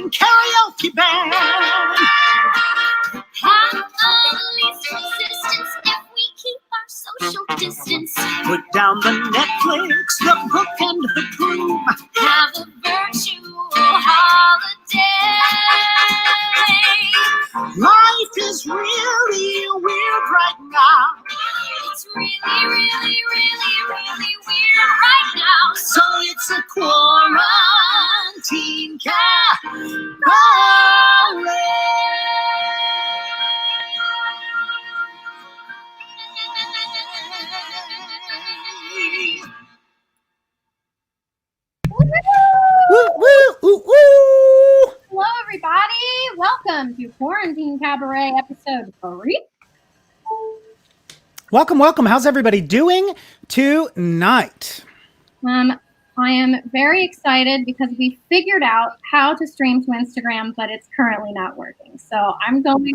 karaoke band. Have the least resistance if we keep our social distance. Put down the Netflix, the book, and the broom. Have a virtual holiday. Life is really weird right now. It's really, really, really, really weird right now. So it's a quarantine cabaret. Woo, woo, woo, woo. Hello, everybody. Welcome to Quarantine Cabaret episode 3. Welcome, welcome. How's everybody doing tonight? I am very excited because we figured out how to stream to Instagram, but it's currently not working. So I'm going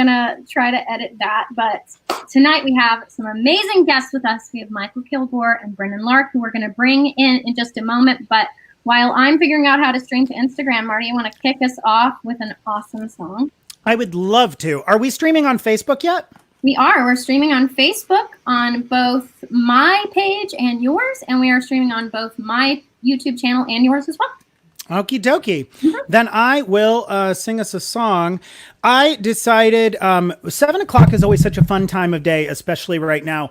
to try to edit that. But tonight we have some amazing guests with us. We have Mykal, Kilgore, and Brennyn Lark, who we're going to bring in just a moment. But while I'm figuring out how to stream to Instagram, Marty, you want to kick us off with an awesome song? I would love to. Are we streaming on Facebook yet? We are. We're streaming on Facebook on both my page and yours, and we are streaming on both my YouTube channel and yours as well. Okie dokie. Then I will sing us a song. I decided 7 o'clock is always such a fun time of day, especially right now.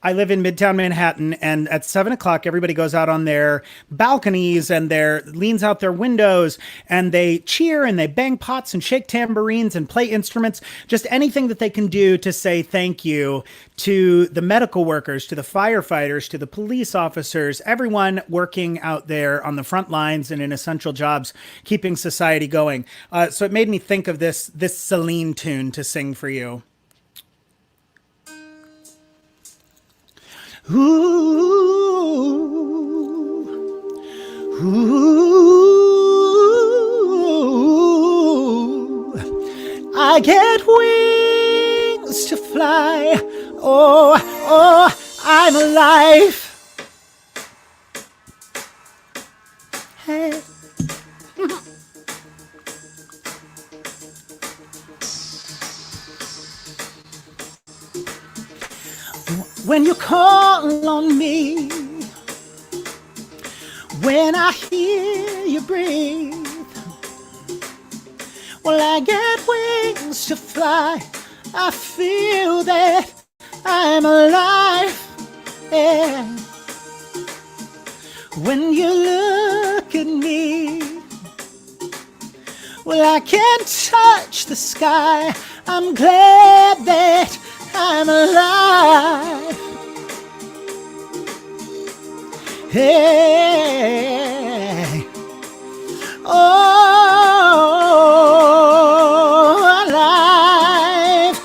I live in Midtown Manhattan, and at 7 o'clock, everybody goes out on their balconies and leans out their windows, and they cheer and they bang pots and shake tambourines and play instruments, just anything that they can do to say thank you to the medical workers, to the firefighters, to the police officers, everyone working out there on the front lines and in essential jobs, keeping society going. So it made me think of this Celine tune to sing for you. Ooh, ooh, I get wings to fly. Oh, oh, I'm alive. Hey. When you call on me, when I hear you breathe, well, I get wings to fly. I feel that I'm alive. Yeah. When you look at me, well, I can't touch the sky. I'm glad that I'm alive. Hey, oh, alive.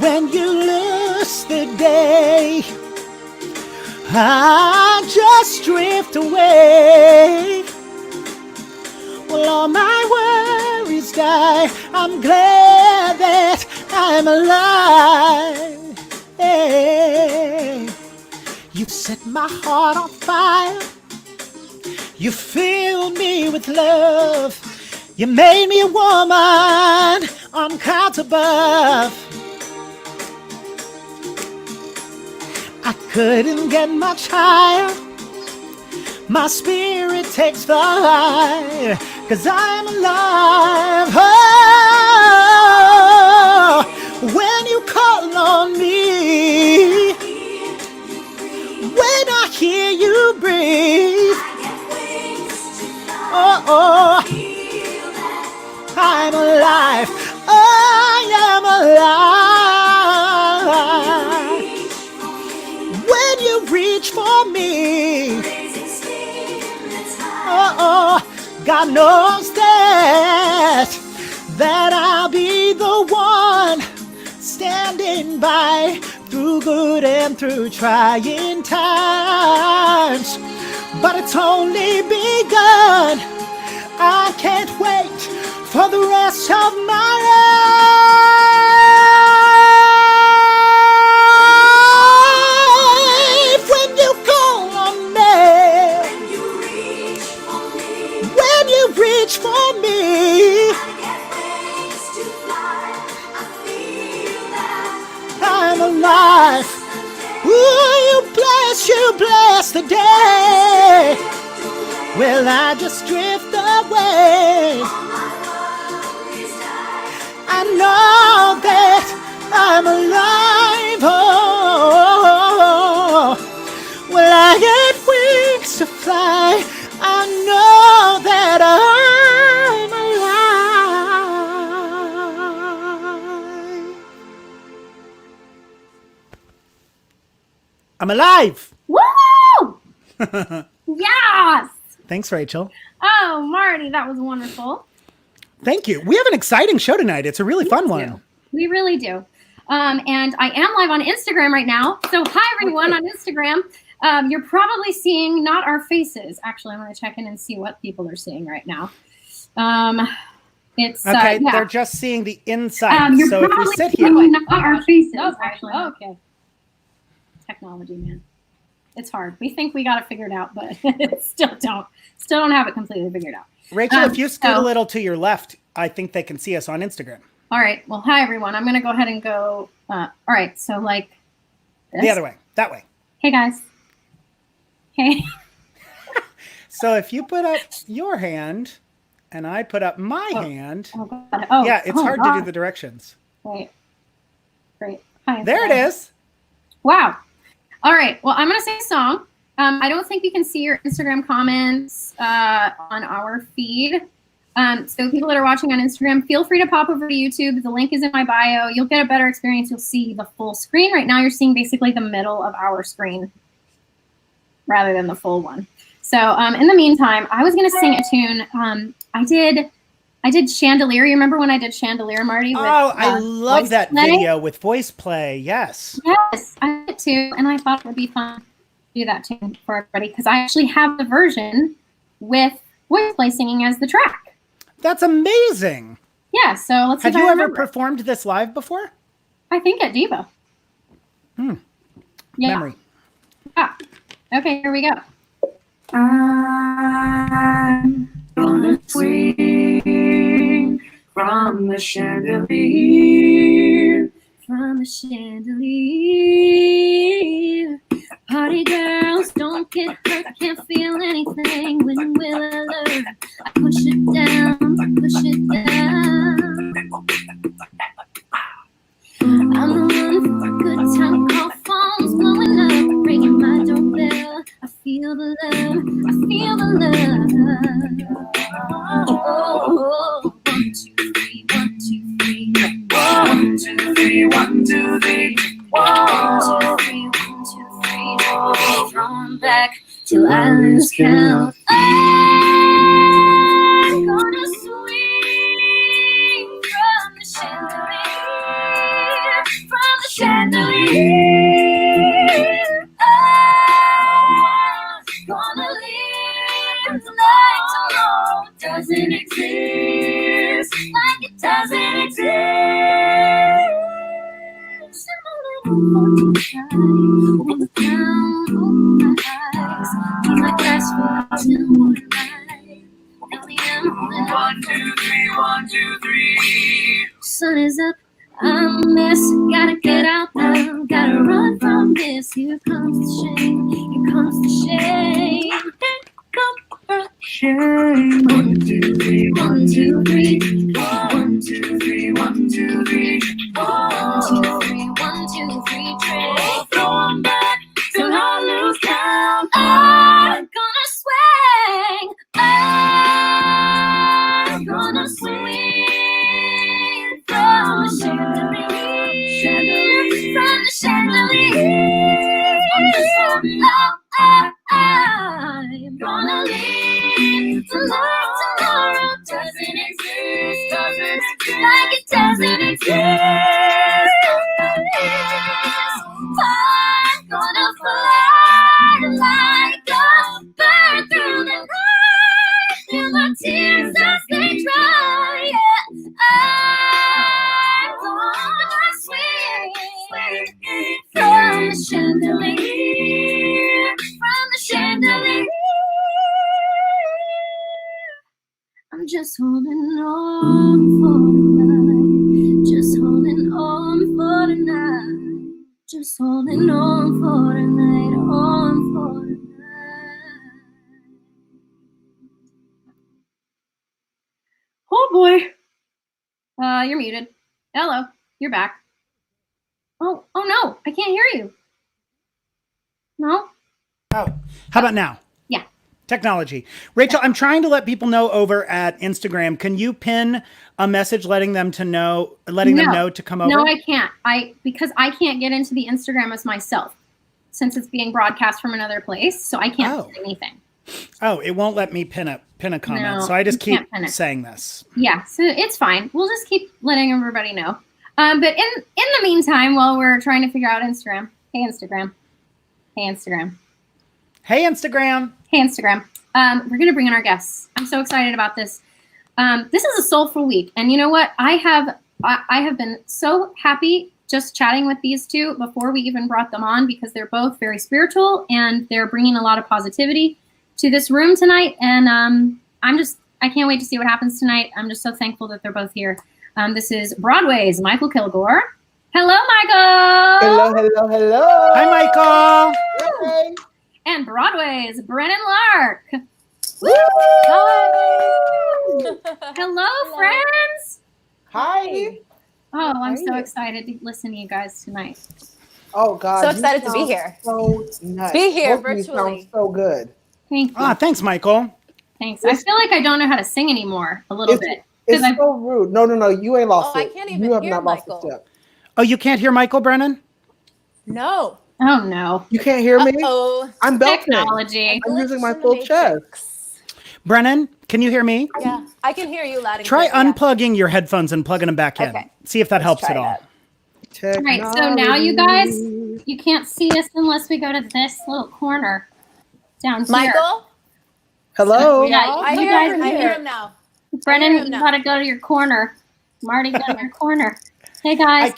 When you lose the day, I just drift away. Well, all my worries die. I'm glad that I'm alive. Hey. You set my heart on fire. You filled me with love. You made me a woman on clouds above. I couldn't get much higher. My spirit takes flight, 'cause I'm alive. Oh, when you call on me, when I hear you breathe, oh, oh, I'm alive. I am alive. When you reach for me, oh, oh, God knows that I'll be the one standing by through good and through trying times. But it's only begun. I can't wait for the rest of my life. When you call on me, when reach for me. I'm alive. Ooh, you bless the day. Will I just drift away? I know that I'm alive. Oh, will I get wings to fly? I know that I'm alive. I'm alive. Woo! Yes. Thanks, Rachel. Oh, Marty, that was wonderful. Thank you. We have an exciting show tonight. It's a really fun one. We really do. And I am live on Instagram right now. So hi, everyone on Instagram. You're probably seeing not our faces. Actually, I'm going to check in and see what people are seeing right now. It's okay. Yeah. They're just seeing the inside. You're So if probably you sit seeing here, not our faces. Oh, Actually, okay. Technology, man. It's hard. We think we got it figured out, but still don't have it completely figured out. Rachel, if you scoot a little to your left, I think they can see us on Instagram. All right. Well, hi, everyone. I'm going to go ahead and go. All right. So like this. The other way. That way. Hey, guys. Hey. So if you put up your hand and I put up my hand. Oh, God. Oh, yeah, it's hard God. to do the directions. Wait. Great. Hi. There it is. Wow. All right. Well, I'm going to sing a song. I don't think we can see your Instagram comments on our feed. So people that are watching on Instagram, feel free to pop over to YouTube. The link is in my bio. You'll get a better experience. You'll see the full screen. Right now, you're seeing basically the middle of our screen rather than the full one. So in the meantime, I was going to sing a tune. I did Chandelier. You remember when I did Chandelier, Marty? With, I love that play? video with voice play. Yes. Yes, I did too. And I thought it would be fun to do that tune for everybody because I actually have the version with voice play singing as the track. That's amazing. Yeah, so let's see. Have you ever performed this live before? I think at Diva. Yeah. Memory. Yeah. Okay, here we go. I'm gonna swing from the chandelier. From the chandelier. Party girls, don't get hurt. Can't feel anything. When will I learn? I push it down, push it down. I'm the one for a good time. Call phones blowing up, ringing my doorbell. I feel the love, I feel the love. Oh, 1, 2, 3, 1, 2, 3. 1, 2, 3, 1, 2, 3. 1, 2, 3, 1, 2, 3. Thrown back till I lose count. I'm gonna swing from the chandelier, from the chandelier. I'm gonna live like tomorrow doesn't exist, like it doesn't exist. With the crown over my eyes, keep my glass full till morning light. L.E.M. 1, 2, 3, 1, 2, 3. Sun is up, I'm a mess. Gotta get out now, gotta run from this. Here comes the shame, here comes the shame. Here comes the shame. 1, 2, 3, 1, 2, 3. 1, 2, 3, 1, 2, 3. 1, 2, 3, 1, 2, 3, train. Going back till I lose count. I'm gonna swing. I'm gonna swing from the chandelier, from the chandelier. I'm gonna live to like tomorrow doesn't exist, like it doesn't exist. I'm gonna fly like a bird through the night, till my tears as they dry. Yeah, I'm gonna swing from the chandelier, from the chandelier. I'm I'm just holding on for tonight. Just holding on for tonight. Just holding on for tonight. On for tonight. Oh boy. You're muted. Hello. You're back. Oh no. I can't hear you. No? Oh, how about now? Yeah. Technology. Rachel, I'm trying to let people know over at Instagram. Can you pin a message letting them know to come over? No, I can't. Because I can't get into the Instagram as myself since it's being broadcast from another place, so I can't say anything. Oh, it won't let me pin a comment. No, so I just keep saying this. Yeah, so it's fine. We'll just keep letting everybody know. But in the meantime, while we're trying to figure out Instagram, hey Instagram. Hey Instagram. Hey Instagram. Hey Instagram. We're gonna bring in our guests. I'm so excited about this. This is a soulful week, and you know what? I have been so happy just chatting with these two before we even brought them on because they're both very spiritual and they're bringing a lot of positivity to this room tonight. And I can't wait to see what happens tonight. I'm just so thankful that they're both here. This is Broadway's Mykal Kilgore. Hello, Mykal. Hello. Hi, Mykal. Hey. And Broadway's Brennyn Lark. Woo! Hi. Hello, friends. Hi. Oh, I'm so excited to listen to you guys tonight. Oh God. So excited to be here. So nice. Be here Both of you virtually. sound so good. Thank you. Thanks, Mykal. Thanks. I feel like I don't know how to sing anymore a little bit. It's so rude. No. You ain't lost it. I can't even You have hear not lost Mykal. the step. Oh, you can't hear Mykal, Brennyn? No. Oh no. You can't hear me? Oh, I'm belting. Technology. I'm using my full chest. Brennyn, can you hear me? Yeah, I can hear you loud and Try clear. unplugging your headphones and plugging them back in. Okay. See if that helps at all. All right, so now you guys, you can't see us unless we go to this little corner down here. Mykal? Hello. Yeah, I you hear him. guys I hear him now. Brennyn, you gotta go to your corner. Marty, go to your corner. Hey guys.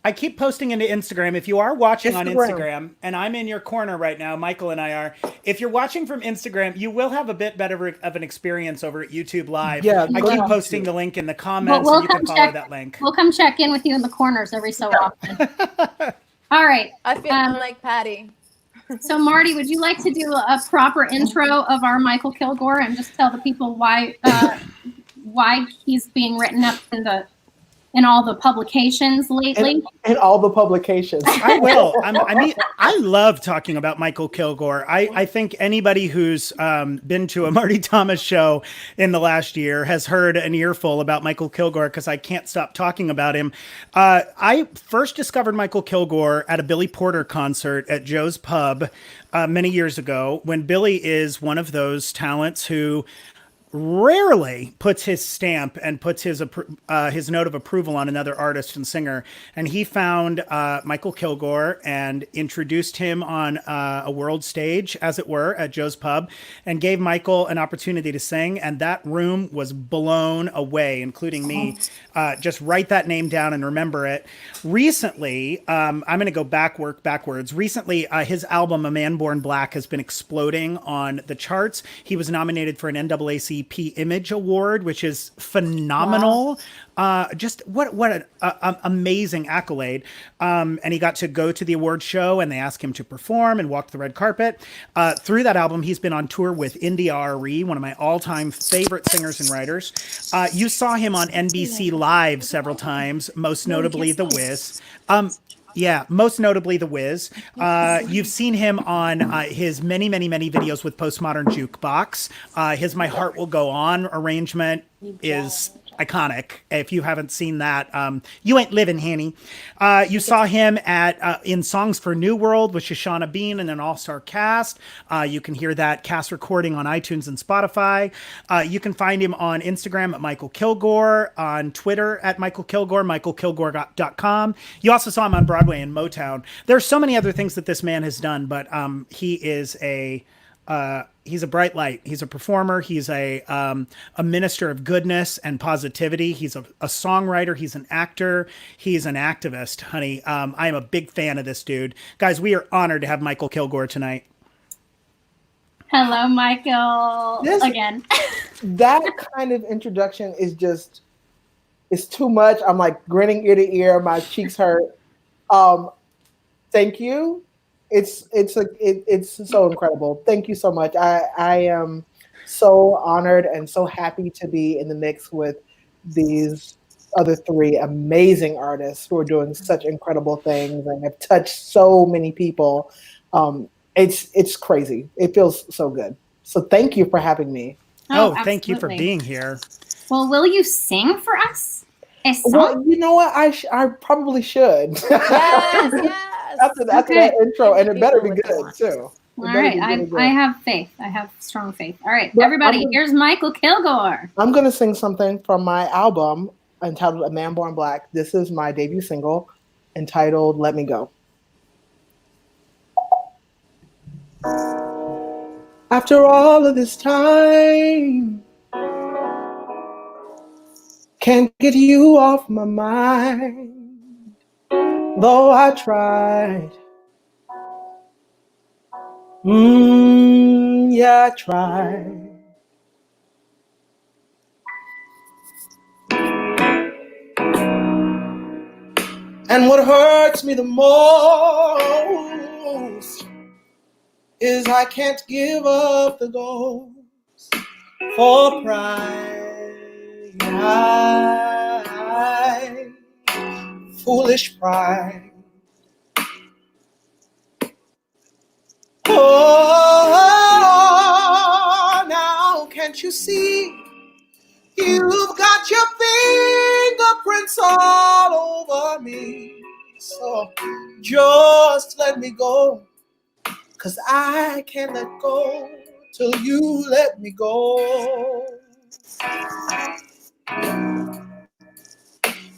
I keep posting into Instagram. If you are watching on Instagram. Instagram, and I'm in your corner right now, Mykal and I are. If you're watching from Instagram, you will have a bit better of an experience over at YouTube Live. Yeah, I keep posting the link in the comments, and you can follow that link. We'll come check in with you in the corners every so often. All right. I feel like Patty. So Marty, would you like to do a proper intro of our Mykal Kilgore and just tell the people why he's being written up in all the publications lately? In all the publications. I will. I love talking about Mykal Kilgore. I think anybody who's been to a Marty Thomas show in the last year has heard an earful about Mykal Kilgore because I can't stop talking about him. I first discovered Mykal Kilgore at a Billy Porter concert at Joe's Pub many years ago, when Billy is one of those talents who rarely puts his stamp and puts his note of approval on another artist and singer. And he found Mykal Kilgore and introduced him on a world stage, as it were, at Joe's Pub, and gave Mykal an opportunity to sing. And that room was blown away, including me. Just write that name down and remember it. Recently, I'm going to go backwards. Recently, his album, A Man Born Black, has been exploding on the charts. He was nominated for an NAACP Image Award, which is phenomenal. Wow. Just what an amazing accolade. And he got to go to the award show, and they asked him to perform and walk the red carpet. Through that album, he's been on tour with India Arie, one of my all-time favorite singers and writers. You saw him on NBC Live several times, most notably The Wiz. Most notably The Wiz. You've seen him on his many videos with Postmodern Jukebox. His My Heart Will Go On arrangement is iconic. If you haven't seen that, you ain't living, Hanny. You saw him in Songs for New World with Shoshana Bean and an all-star cast. You can hear that cast recording on iTunes and Spotify. You can find him on Instagram at Mykal Kilgore, on Twitter at Mykal Kilgore, MykalKilgore.com. You also saw him on Broadway and Motown. There's so many other things that this man has done, but he is he's a bright light. He's a performer. He's a minister of goodness and positivity. He's a songwriter. He's an actor. He's an activist, honey. I am a big fan of this dude. Guys, we are honored to have Mykal Kilgore tonight. Hello, Mykal. This- Again. That kind of introduction is just, it's too much. I'm like grinning ear to ear. My cheeks hurt. Thank you. It's so incredible. Thank you so much. I am so honored and so happy to be in the mix with these other three amazing artists who are doing such incredible things and have touched so many people. It's crazy. It feels so good. So thank you for having me. Oh, thank you for absolutely. being here. Well, will you sing for us a song? Well, you know what? I probably should. Yes, yes. after Okay. that intro, and it better be People good what too. All It better right, be really good. I have faith. I have strong faith. All right, But everybody, I'm- here's Mykal Kilgore. I'm gonna sing something from my album entitled "A Man Born Black." This is my debut single, entitled "Let Me Go." After all of this time, can't get you off my mind, though I tried. Yeah, I tried. And what hurts me the most is I can't give up the ghost for pride. Foolish pride. Oh, now can't you see? You've got your fingerprints all over me. So just let me go, 'cause I can't let go till you let me go.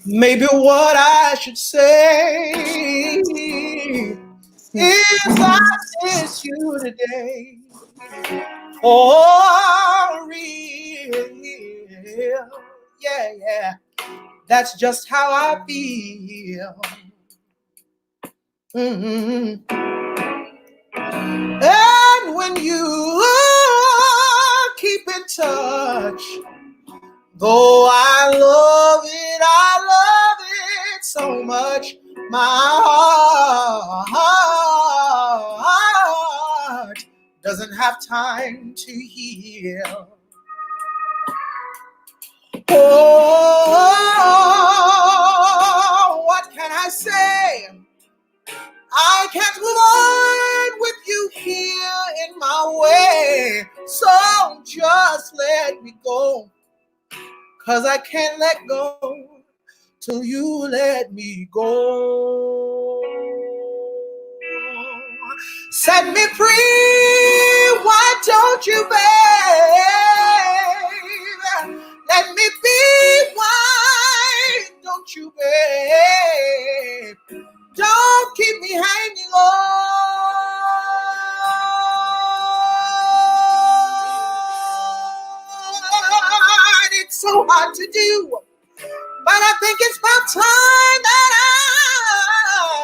Maybe what I should say is I miss you today. For real. Yeah. That's just how I feel. Mm-hmm. And when you keep in touch, though I love it so much, my heart doesn't have time to heal. Oh, what can I say? I can't move on with you here in my way. So just let me go, 'cause I can't let go till you let me go. Set me free, why don't you, babe? Let me be, why don't you, babe? Don't keep me hanging on. It's so hard to do, but I think it's about time that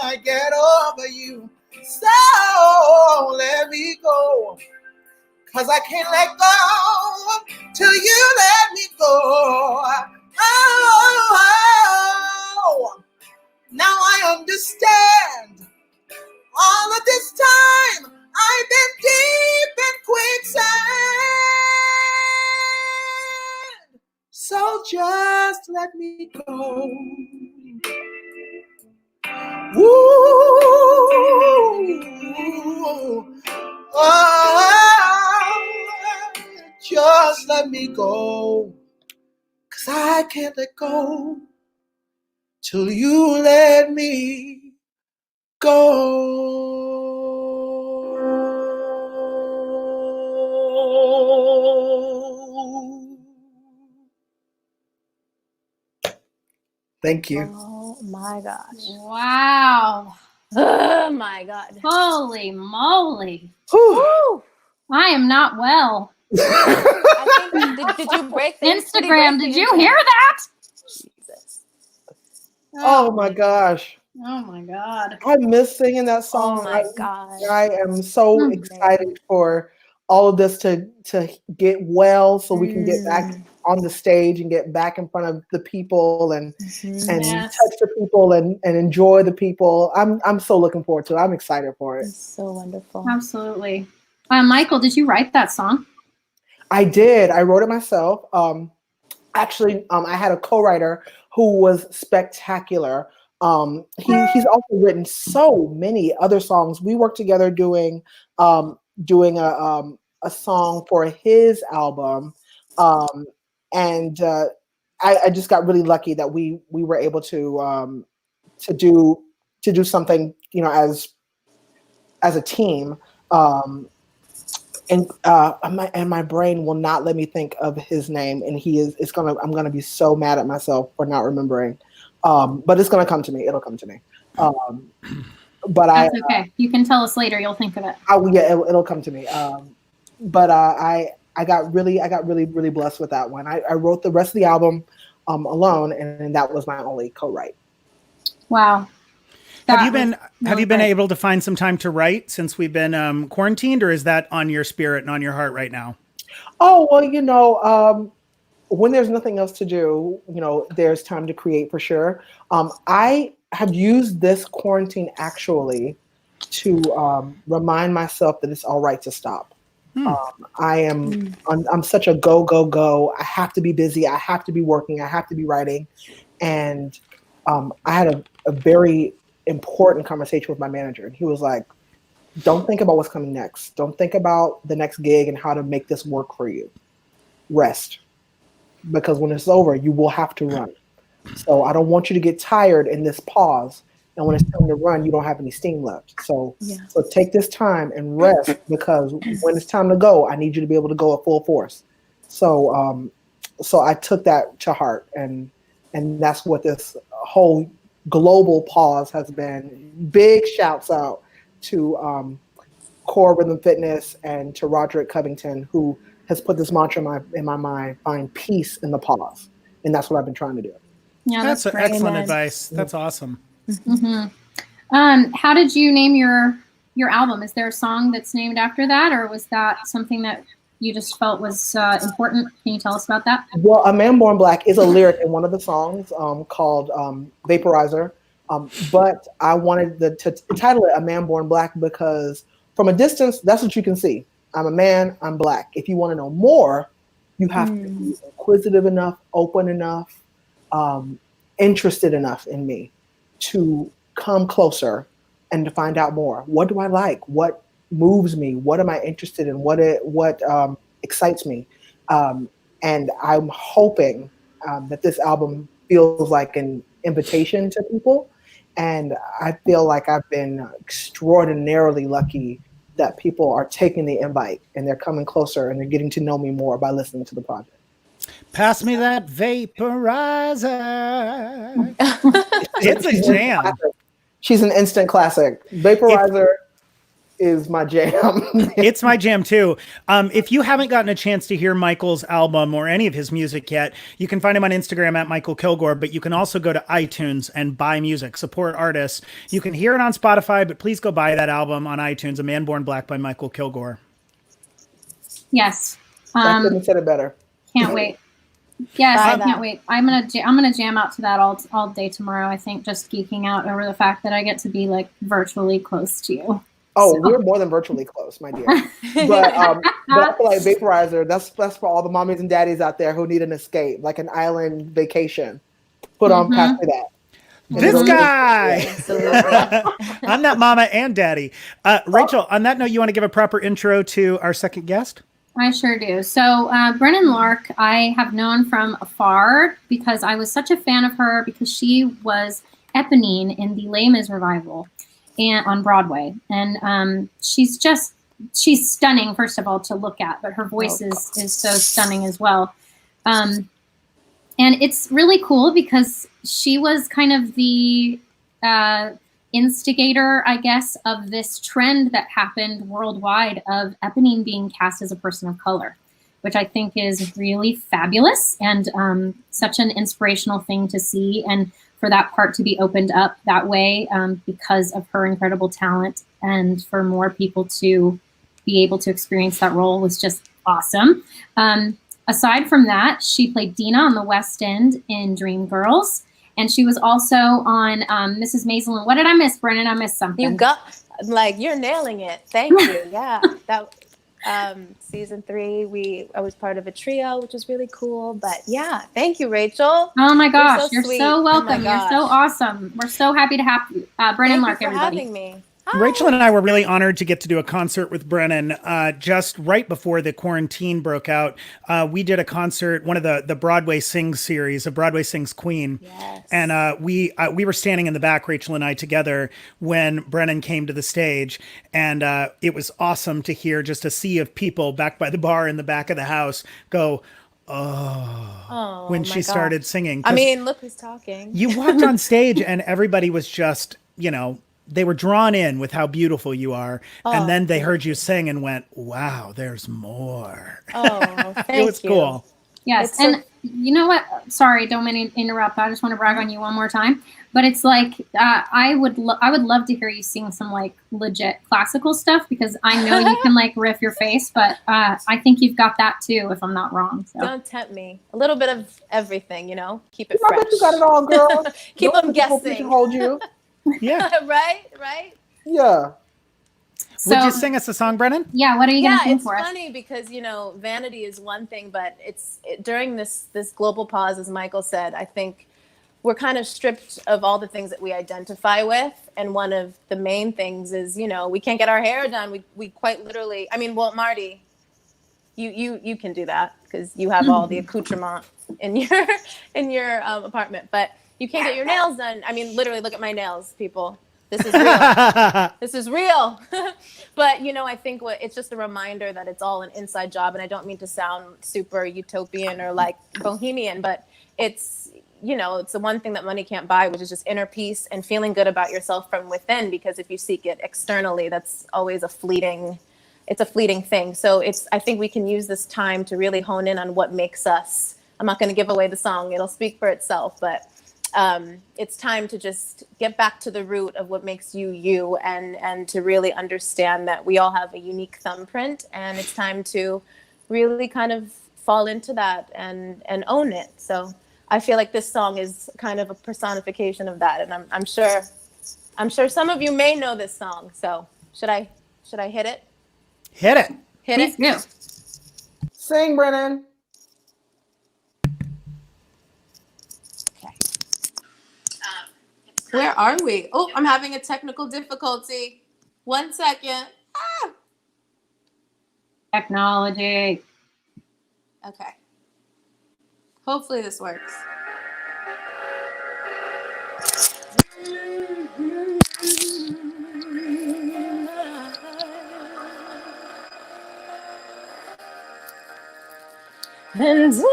I get over you. So let me go, 'cause I can't let go till you let me go. Oh, now I understand. All of this time I've been deep in quicksand. So just let me go. Ooh, oh, just let me go, 'cause I can't let go till you let me go. Thank you. Oh my gosh. Wow. Oh my god. Holy moly. Whew. Woo! I am not well. I think, did you break the Instagram, did you hear that? Jesus. Oh my gosh. Oh my God. I miss singing that song. Oh my gosh. I am so excited for all of this to get well so we can get back on the stage and get back in front of the people and Yes. touch the people and enjoy the people. I'm so looking forward to it. I'm excited for it. It's so wonderful. Absolutely. Mykal, did you write that song? I did. I wrote it myself. Actually, I had a co-writer who was spectacular. He's also written so many other songs. We worked together doing a song for his album, and I just got really lucky that we were able to do something, you know, as a team. And my brain will not let me think of his name, and I'm gonna be so mad at myself for not remembering. But it's gonna come to me. It'll come to me. But That's okay. You can tell us later. You'll think of it. It'll come to me. But I got really blessed with that one. I wrote the rest of the album alone, and that was my only co-write. Wow. Have you been able to find some time to write since we've been quarantined, or is that on your spirit and on your heart right now? Oh, well, you know, when there's nothing else to do, you know, there's time to create for sure. I have used this quarantine actually to remind myself that it's all right to stop. I'm such a go. I have to be busy. I have to be working. I have to be writing. And I had a very important conversation with my manager, and he was like, don't think about what's coming next. Don't think about the next gig and how to make this work for you. Rest. Because when it's over, you will have to run. So I don't want you to get tired in this pause. And when it's time to run, you don't have any steam left. So take this time and rest, because when it's time to go, I need you to be able to go at full force. So I took that to heart, and that's what this whole global pause has been. Big shouts out to Core Rhythm Fitness and to Roderick Covington, who has put this mantra in my mind: find peace in the pause. And that's what I've been trying to do. Yeah, that's great. excellent advice. That's awesome. How did you name your album? Is there a song that's named after that, or was that something that you just felt was important? Can you tell us about that? Well, A Man Born Black is a lyric in one of the songs called Vaporizer. But I wanted to title it A Man Born Black because from a distance, that's what you can see. I'm a man, I'm Black. If you want to know more, you have to be inquisitive enough, open enough, interested enough in me to come closer and to find out more. What do I like? What moves me? What am I interested in? What excites me? And I'm hoping that this album feels like an invitation to people. And I feel like I've been extraordinarily lucky that people are taking the invite and they're coming closer and they're getting to know me more by listening to the project. Pass me that vaporizer. It's a jam. She's an instant classic. Vaporizer is my jam. It's my jam too. If you haven't gotten a chance to hear Mykal's album or any of his music yet, you can find him on Instagram at Mykal Kilgore, but you can also go to iTunes and buy music, support artists. You can hear it on Spotify, but please go buy that album on iTunes, A Man Born Black by Mykal Kilgore. Yes. I couldn't have said it better. Can't wait. Yes, I can't wait. I'm gonna jam out to that all day tomorrow. I think just geeking out over the fact that I get to be like virtually close to you. Oh, so. We're more than virtually close, my dear. But I feel like Vaporizer, that's for all the mommies and daddies out there who need an escape, like an island vacation. Put on Pass Me That. This guy! I'm that mama and daddy. Rachel, on that note, you want to give a proper intro to our second guest? I sure do. So Brennyn Lark, I have known from afar because I was such a fan of her because she was Eponine in the Les Mis revival and on Broadway. And she's stunning, first of all, to look at, but her voice is so stunning as well. And it's really cool because she was kind of the instigator, I guess, of this trend that happened worldwide of Eponine being cast as a person of color, which I think is really fabulous and such an inspirational thing to see. And for that part to be opened up that way because of her incredible talent and for more people to be able to experience that role was just awesome. Aside from that, she played Dina on the West End in Dreamgirls. And she was also on Mrs. Maisel. And what did I miss, Brennyn? I missed something. You got, like, you're nailing it. Thank you. Yeah. That season 3, I was part of a trio, which was really cool. But yeah, thank you, Rachel. Oh my gosh, you're sweet. so welcome. Oh You're so awesome. We're so happy to have you. Brennyn, Lark, Thank you for everybody. having me. Rachel and I were really honored to get to do a concert with Brennyn just right before the quarantine broke out. We did a concert, one of the Broadway Sings series, of Broadway Sings Queen. Yes. And we were standing in the back, Rachel and I together, when Brennyn came to the stage. And it was awesome to hear just a sea of people back by the bar in the back of the house go, oh, when she started singing. I mean, look who's talking. You walked on stage and everybody was just, they were drawn in with how beautiful you are. And then they heard you sing and went, wow, there's more. Oh, thank It was cool. Yes. And you know what? Sorry, don't mean to interrupt. I just want to brag on you one more time. But it's like, I would love to hear you sing some like legit classical stuff, because I know you can like riff your face, but I think you've got that too, if I'm not wrong. So. Don't tempt me. A little bit of everything, keep it I fresh. bet you got it all, girl. Keep Don't them let people guessing. Hold you. Yeah. Right? Yeah. Would you sing us a song, Brennyn? Yeah, what are you going to sing for us? It's funny because, vanity is one thing, but during this global pause, as Mykal said, I think we're kind of stripped of all the things that we identify with. And one of the main things is, we can't get our hair done. We quite literally, Marty, you can do that because you have all the accoutrement in your apartment, but you can't get your nails done. Literally, look at my nails, people. This is real. This is real. But, I think it's just a reminder that it's all an inside job. And I don't mean to sound super utopian or like bohemian, but it's the one thing that money can't buy, which is just inner peace and feeling good about yourself from within. Because if you seek it externally, that's always a fleeting thing. So I think we can use this time to really hone in on what makes us. I'm not going to give away the song. It'll speak for itself, but it's time to just get back to the root of what makes you you, and to really understand that we all have a unique thumbprint, and it's time to really kind of fall into that and own it. So I feel like this song is kind of a personification of that, and I'm sure some of you may know this song. So should I hit it? Hit it. Please do. Sing, Brennyn. Where are we? Oh, I'm having a technical difficulty. 1 second. Technology. Okay. Hopefully this works. And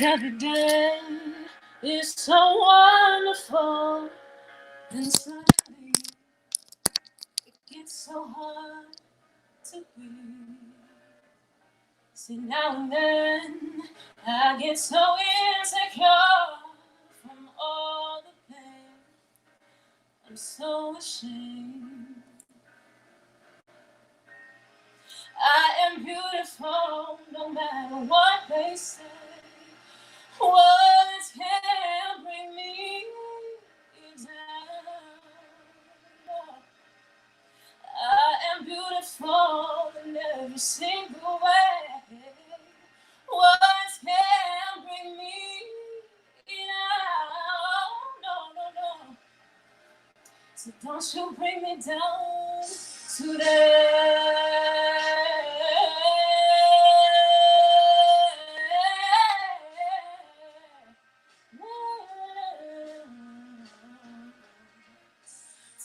every day is so wonderful, and suddenly it gets so hard to breathe. See, now and then I get so insecure from all the pain. I'm so ashamed. I am beautiful no matter what they say. Words can't bring me down. I am beautiful in every single way. Words can't bring me down. No. So don't you bring me down today.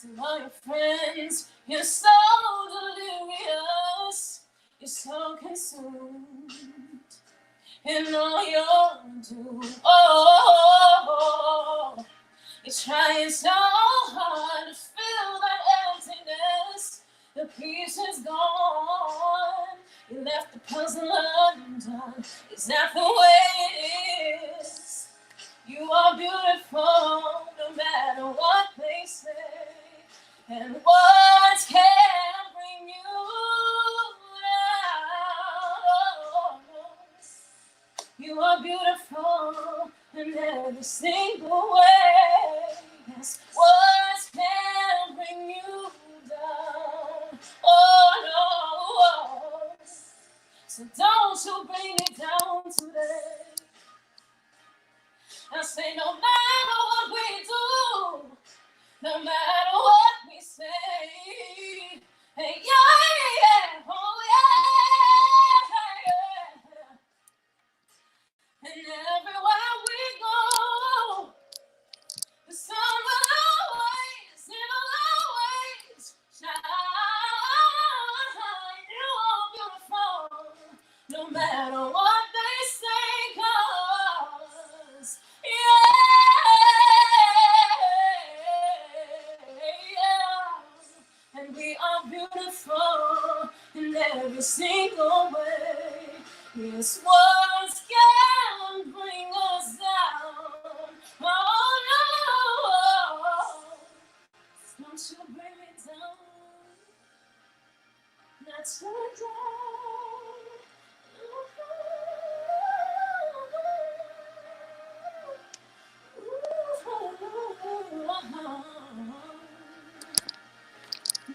To all your friends, you're so delirious, you're so consumed in all your doom. Oh, you're trying so hard to fill that emptiness. The peace is gone. You left the puzzle undone. Is that the way it is? You are beautiful no matter what they say. And words can't bring you down. You are beautiful in every single way. Yes, words can't bring you down. Oh no. So don't you bring me down today. I say no matter what we do, no matter what we say, hey, yeah, oh yeah. And everywhere we go, the sun will always, it'll always shine. You are beautiful, no matter what they say, 'cause yeah, and we are beautiful in every single way. Yes, words can bring us down. Oh no, don't you bring me down. Not today.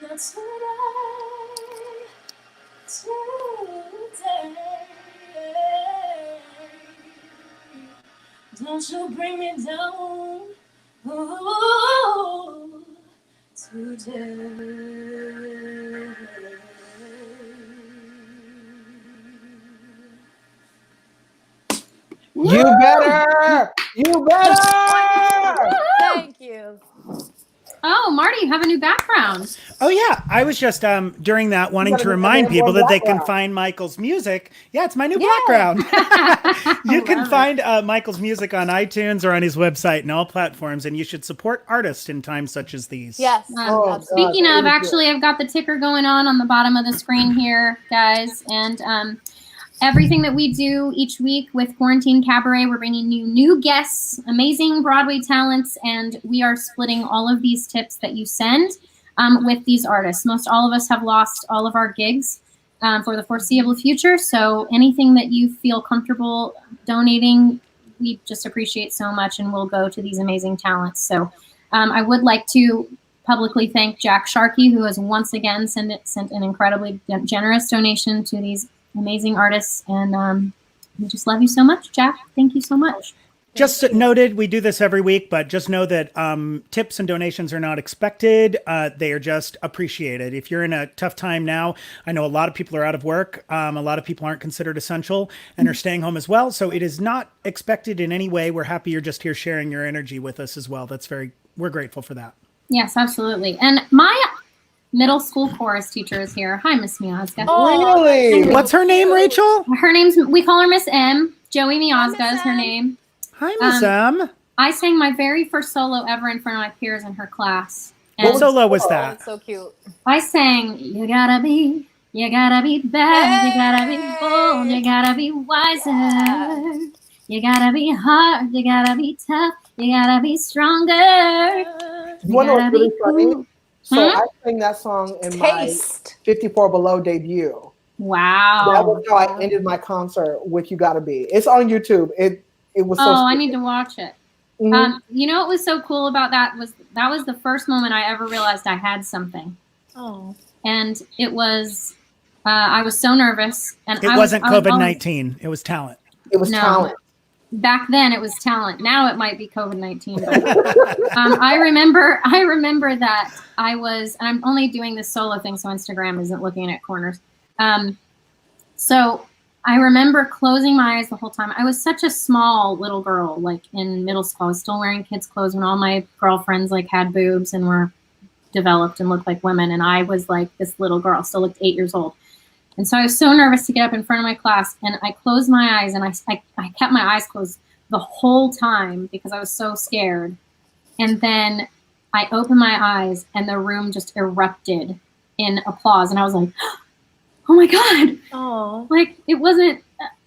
Not today. Don't you bring me down. Ooh, today. You better. You better. Thank you. Oh, Marty, you have a new background. Oh yeah, I was just during that wanting got to a remind people that they can background. find Mykal's music. Yeah, it's my new background. You can find Mykal's music on iTunes or on his website and all platforms, and you should support artists in times such as these. Yes. Oh, Speaking God, of, that is actually, I've got the ticker going on the bottom of the screen here, guys. And everything that we do each week with Quarantine Cabaret, we're bringing you new guests, amazing Broadway talents, and we are splitting all of these tips that you send with these artists. Most all of us have lost all of our gigs for the foreseeable future, so anything that you feel comfortable donating, we just appreciate so much, and we'll go to these amazing talents. So I would like to publicly thank Jack Sharkey, who has once again sent an incredibly generous donation to these amazing artists, and we just love you so much, Jack. Thank you so much. Just noted, we do this every week, but just know that tips and donations are not expected. They are just appreciated. If you're in a tough time now, I know a lot of people are out of work. A lot of people aren't considered essential and are staying home as well. So it is not expected in any way. We're happy you're just here sharing your energy with us as well. We're grateful for that. Yes, absolutely. And my middle school chorus teacher is here. Hi, Miss Miazga. Oh, Really? What's her name, Rachel? We call her Miss M. Joey Miazga is her name. Hi, Miss M. I sang my very first solo ever in front of my peers in her class. What And solo was Oh, that? that's so cute. I sang, you gotta be bad, you gotta be bold, you gotta be wiser. You gotta be hard, you gotta be tough, you gotta be stronger. You want to know what's really funny? cool. So I sang that song in my Taste. 54 Below debut. Wow. That was how I ended my concert with You Gotta Be. It's on YouTube. It was so I sweet. need to watch it. Mhm. You know what was so cool about that was the first moment I ever realized I had something. Oh. And it was, I was so nervous. And It wasn't COVID-19. It was talent. It was No. talent. Back then it was talent. Now it might be COVID-19. But, I remember that I was, and I'm only doing this solo thing, so Instagram isn't looking at corners. So I remember closing my eyes the whole time. I was such a small little girl, like in middle school. I was still wearing kids' clothes when all my girlfriends like had boobs and were developed and looked like women. And I was like this little girl, still looked 8 years old. And so I was so nervous to get up in front of my class, and I closed my eyes, and I kept my eyes closed the whole time because I was so scared. And then I opened my eyes, and the room just erupted in applause. And I was like, oh my God, Oh, like it wasn't,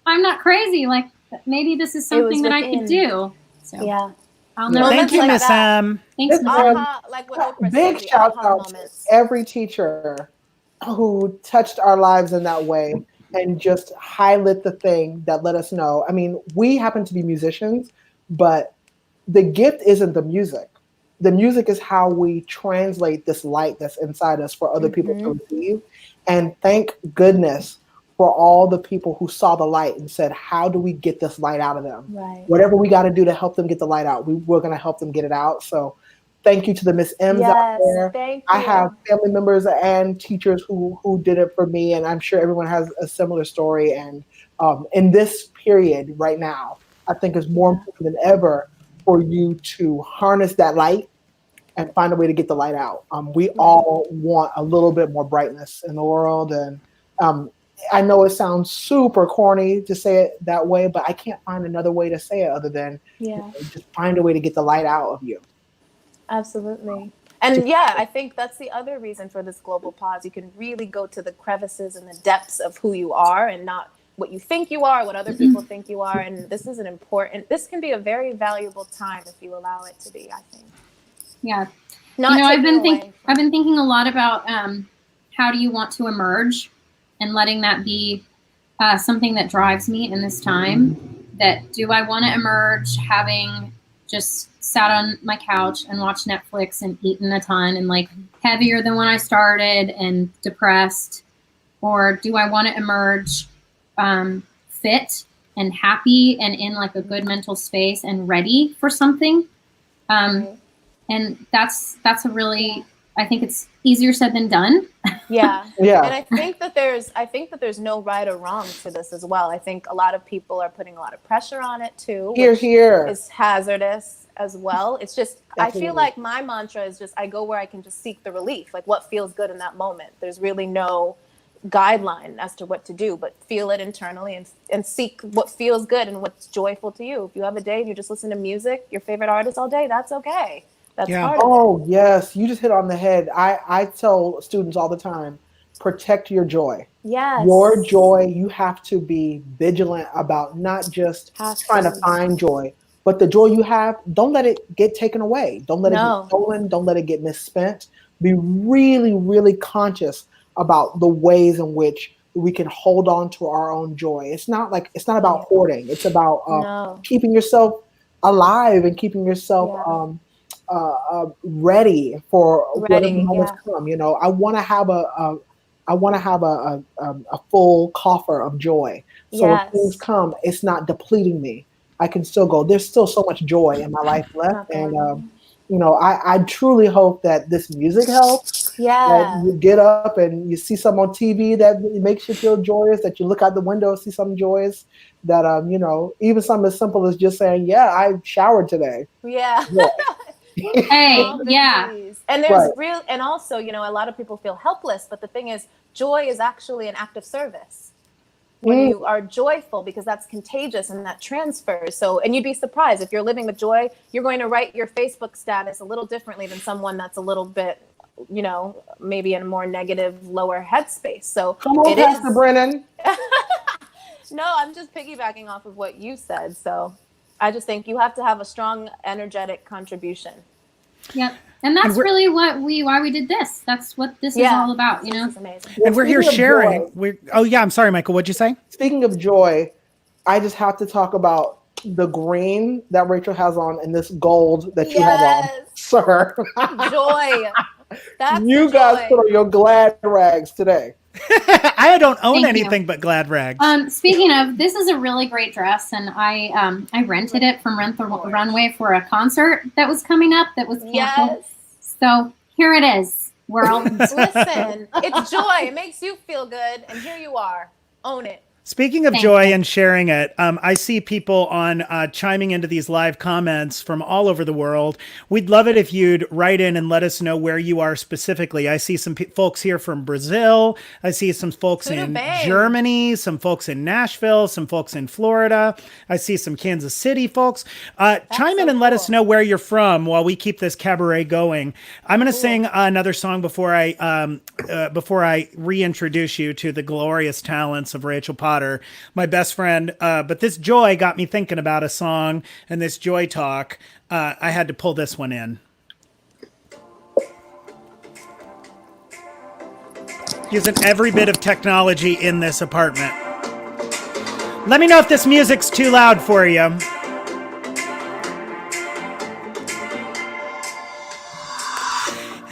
I'm not crazy. Like maybe this is something that I could within. do. So yeah. I'll never Thank Moments you, like Miss that. M. Thanks, Miss Miss M, M. Aha, like what Oprah big said, the shout aha out to moments. every teacher who touched our lives in that way and just highlight the thing that let us know. I mean, we happen to be musicians, but the gift isn't the music. The music is how we translate this light that's inside us for other people to receive. And thank goodness for all the people who saw the light and said, how do we get this light out of them? Right. Whatever we got to do to help them get the light out, we're going to help them get it out. So thank you to the Miss M's out Yes, there. thank I you. have family members and teachers who did it for me, and I'm sure everyone has a similar story. And in this period right now, I think it's more important than ever for you to harness that light and find a way to get the light out. We all want a little bit more brightness in the world, and I know it sounds super corny to say it that way, but I can't find another way to say it other than just find a way to get the light out of you. Absolutely. And yeah, I think that's the other reason for this global pause. You can really go to the crevices and the depths of who you are and not what you think you are, what other people think you are. And this is this can be a very valuable time if you allow it to be, I think. Yeah. Not I've been taking away thinking a lot about how do you want to emerge, and letting that be something that drives me in this time. That do I want to emerge having just sat on my couch and watched Netflix and eaten a ton and like heavier than when I started and depressed, or do I want to emerge fit and happy and in like a good mental space and ready for something? And that's a really, I think it's easier said than done. Yeah. Yeah. And I think that there's no right or wrong to this as well. I think a lot of people are putting a lot of pressure on it too, which is hazardous as well. It's just, I feel like my mantra is just, I go where I can just seek the relief, like what feels good in that moment. There's really no guideline as to what to do, but feel it internally and seek what feels good and what's joyful to you. If you have a day and you just listen to music, your favorite artist all day, that's okay. That's part of it. Oh, yes. You just hit on the head. I tell students all the time, protect your joy. Yes. Your joy, you have to be vigilant about not just trying to find joy, but the joy you have, don't let it get taken away. Don't let it get stolen. Don't let it get misspent. Be really, really conscious about the ways in which we can hold on to our own joy. It's not about hoarding. It's about keeping yourself alive and keeping yourself ready for whatever moments come. You know, I want to have a full coffer of joy. So when things come, it's not depleting me. I can still go. There's still so much joy in my life left, and you know, I truly hope that this music helps. Yeah. That you get up and you see something on TV that makes you feel joyous. That you look out the window and see something joyous. That you know, even something as simple as just saying, "Yeah, I showered today." Yeah. Hey, yeah. And there's and also, you know, a lot of people feel helpless, but the thing is, joy is actually an act of service. When you are joyful, because that's contagious and that transfers. So, and you'd be surprised if you're living with joy, you're going to write your Facebook status a little differently than someone that's a little bit, you know, maybe in a more negative, lower headspace. So come on, Pastor Brennyn. No, I'm just piggybacking off of what you said. So I just think you have to have a strong, energetic contribution. Yep. And that's really why we did this. That's what this is all about, you know? This is amazing. And we're here sharing. I'm sorry, Mykal, what'd you say? Speaking of joy, I just have to talk about the green that Rachel has on and this gold that you have on, sir. Joy. That's you guys put on your glad rags today. I don't own anything but glad rags. Speaking of, this is a really great dress, and I rented it from Rent the Runway for a concert that was coming up that was canceled. Yes. So here it is, world. Listen, it's joy. It makes you feel good, and here you are. Own it. Speaking of Thank joy you. and sharing it, I see people on chiming into these live comments from all over the world. We'd love it if you'd write in and let us know where you are specifically. I see some folks here from Brazil. I see some folks Tudo in bem. Germany, some folks in Nashville, some folks in Florida. I see some Kansas City folks. Chime in so and let us cool. know where you're from while we keep this cabaret going. I'm going to sing another song before I reintroduce you to the glorious talents of Rachel Potter, my best friend. But this joy got me thinking about a song, and this joy talk. I had to pull this one in. Using every bit of technology in this apartment. Let me know if this music's too loud for you.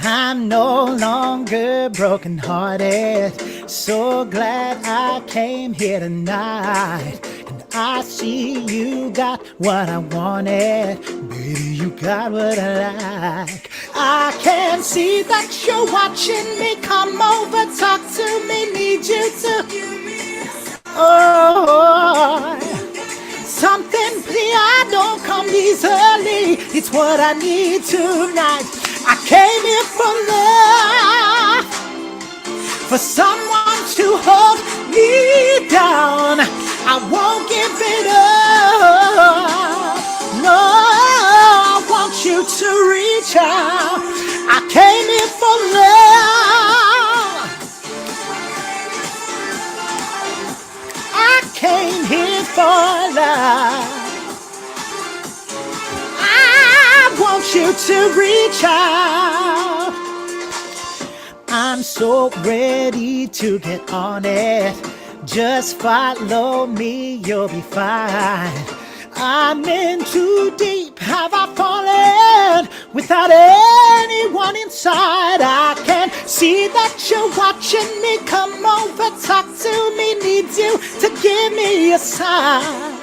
I'm no longer brokenhearted. So glad I came here tonight. And I see you got what I wanted. Baby, you got what I like. I can see that you're watching me. Come over, talk to me. Need you to. Oh, something clear. I don't come easily. It's what I need tonight. I came here for love, for someone to hold me down. I won't give it up. No, I want you to reach out. I came here for love. I came here for love. I want you to reach out. I'm so ready to get on it. Just follow me, you'll be fine. I'm in too deep, have I fallen? Without anyone inside, I can see that you're watching me. Come over, talk to me, need you to give me a sign.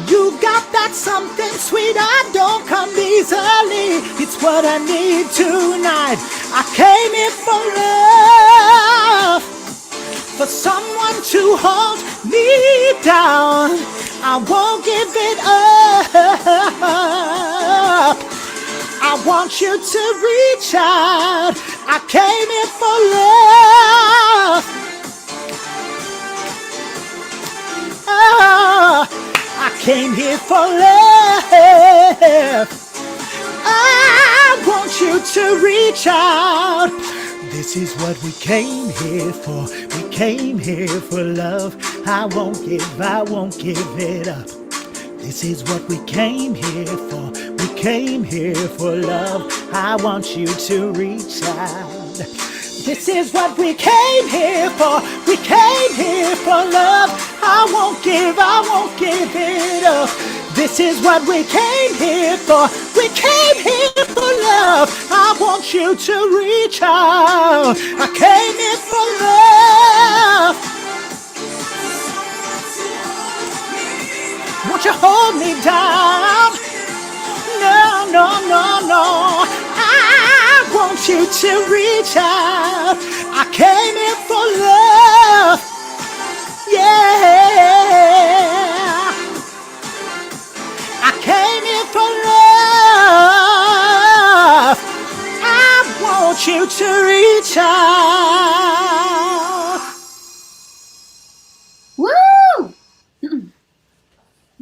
You got that something sweet, I don't come easily. It's what I need tonight. I came here for love, for someone to hold me down. I won't give it up. I want you to reach out. I came here for love. Oh, I came here for love. I want you to reach out. This is what we came here for. We came here for love. I won't give it up. This is what we came here for. We came here for love. I want you to reach out. This is what we came here for. We came here for love. I won't give it up. This is what we came here for. We came here for love. I want you to reach out. I came here for love. Won't you hold me down? No, no, no, no. I want you to reach out. I came here for love. Yeah. I came here for love. I want you to reach out. Woo!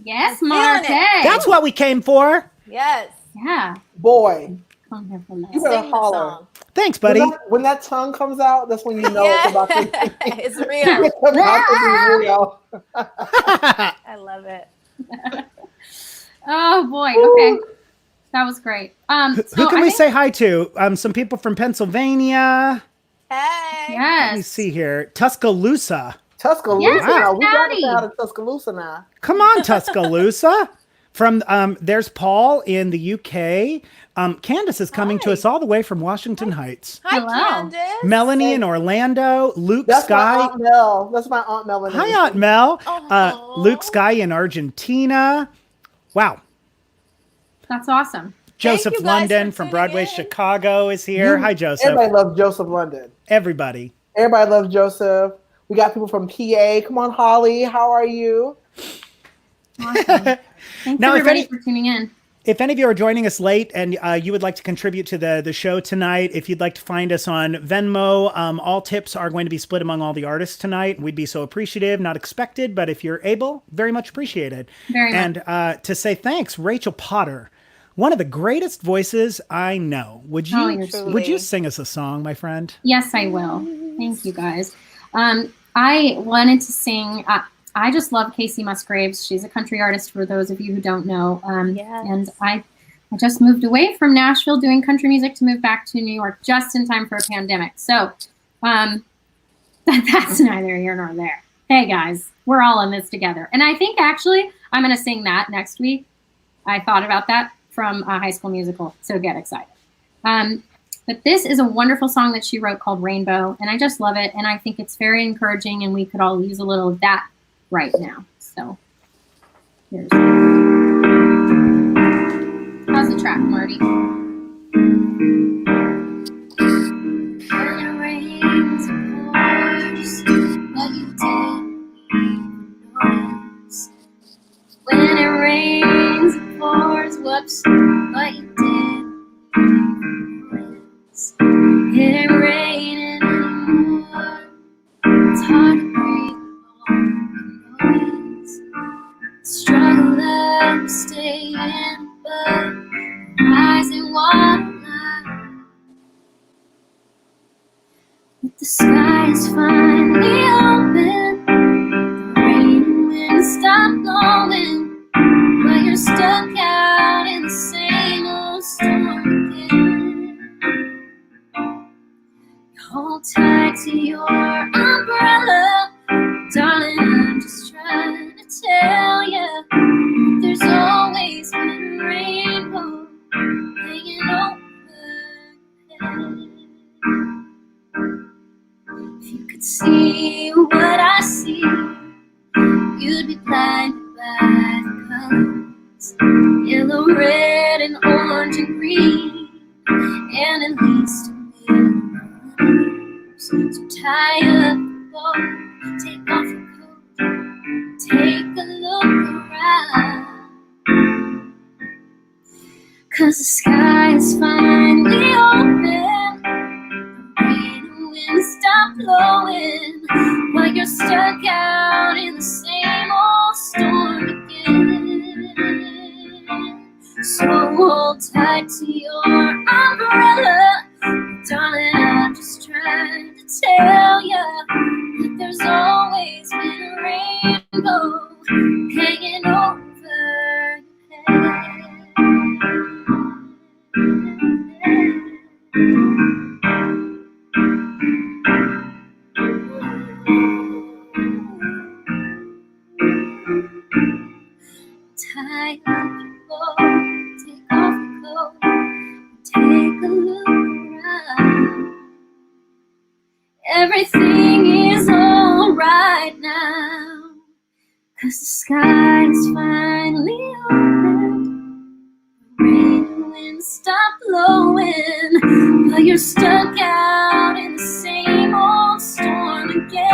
Yes, feeling Marte. it. That's what we came for. Yes. Yeah. Boy, Come here for love. you better Sing the holler. song. Thanks, buddy. When that tongue comes out, that's when you know it's about to It's real. it's about to be real. I love it. Oh boy. Okay. That was great. Who So can I we think- say hi to? Some people from Pennsylvania. Hey. Let me Yes. see here. Tuscaloosa. Tuscaloosa. Yes, Now. We got howdy. to out of Tuscaloosa now. Come on, Tuscaloosa. From there's Paul in the UK. Candace is coming to Hi. us all the way from Washington Heights. Hi, Hello. Candace. Melanie in Orlando. Luke That's my Sky. Aunt Mel. That's my Aunt Melanie. Hi, Aunt Mel. Aw. Luke Sky in Argentina. Wow. That's awesome. Joseph you guys London for from tuning Broadway in. Chicago is here. Hi, Joseph. Everybody loves Joseph London. Everybody. Everybody loves Joseph. We got people from PA. Come on, Holly. How are you? Awesome. Thanks Now, if everybody any- for tuning in. If any of you are joining us late and you would like to contribute to the show tonight, if you'd like to find us on Venmo, all tips are going to be split among all the artists tonight. We'd be so appreciative, not expected, but if you're able, very much appreciated. Very much. And to say thanks, Rachel Potter, one of the greatest voices I know. Would you Truly. sing us a song, my friend? Yes, I will. Thank you, guys. I wanted to sing. I just love Casey Musgraves. She's a country artist, for those of you who don't know. Yes. And I just moved away from Nashville doing country music to move back to New York just in time for a pandemic. So that's neither here nor there. Hey, guys, we're all in this together. And I think actually I'm going to sing that next week. I thought about that from High School Musical, so get excited. But this is a wonderful song that she wrote called Rainbow, and I just love it, and I think it's very encouraging, and we could all use a little of that right now. So here's it. How's the track, Marty? When it rains and pours, what you did notice. When it rains and pours, whoops, what you did notice. It ain't raining anymore. It's hard to breathe with all the noise. Struggle to stay in, but rising waterline. But the sky is finally open. The rain and wind stop blowing, but you're stuck out in the same old storm again. You hold tight to your umbrella, darling. I'm just trying to tell you, there's always been a rainbow hanging over your head. If you could see what I see, you'd be blinded by the colors, yellow, red, and orange, and green, and at least a million others. So tie up the bow, take off your coat, take a look around. 'Cause the sky is finally open, the rain and wind stop blowing, but you're stuck out in the same old storm again. So hold tight to your umbrella, darling. I'm just trying to tell you that there's always been a rainbow hanging over your head. Tie up your bow, take off your coat, take a look around. Everything is alright now, 'cause the sky is finally open. Rain and wind stop blowing, but you're stuck out in the same old storm again.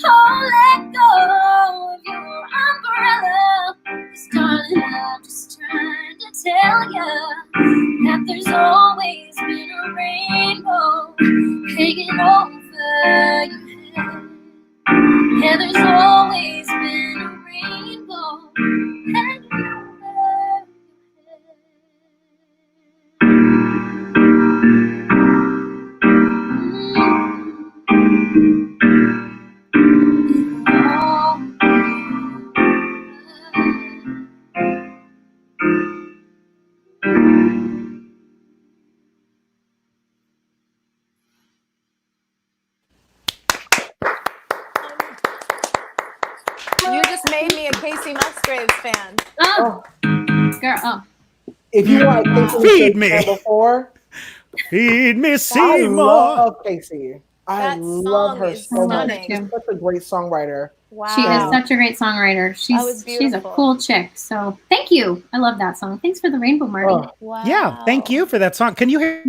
Oh, let go of your umbrella, 'cause darling, I'm just trying to tell you that there's always been a rainbow hanging over your head. Yeah, there's always been a rainbow hanging over your head. You just made me a Casey Musgraves fan. Oh, girl. Oh, If you want Casey Feed to me. say before, Feed me, I Seymour. love Casey. I That love song her is so much. stunning. She's such a great songwriter. Wow. she is such a great songwriter. That was She's a beautiful. cool chick. So thank you. I love that song. Thanks for the rainbow, Marty. Wow. Yeah, thank you for that song. Can you hear?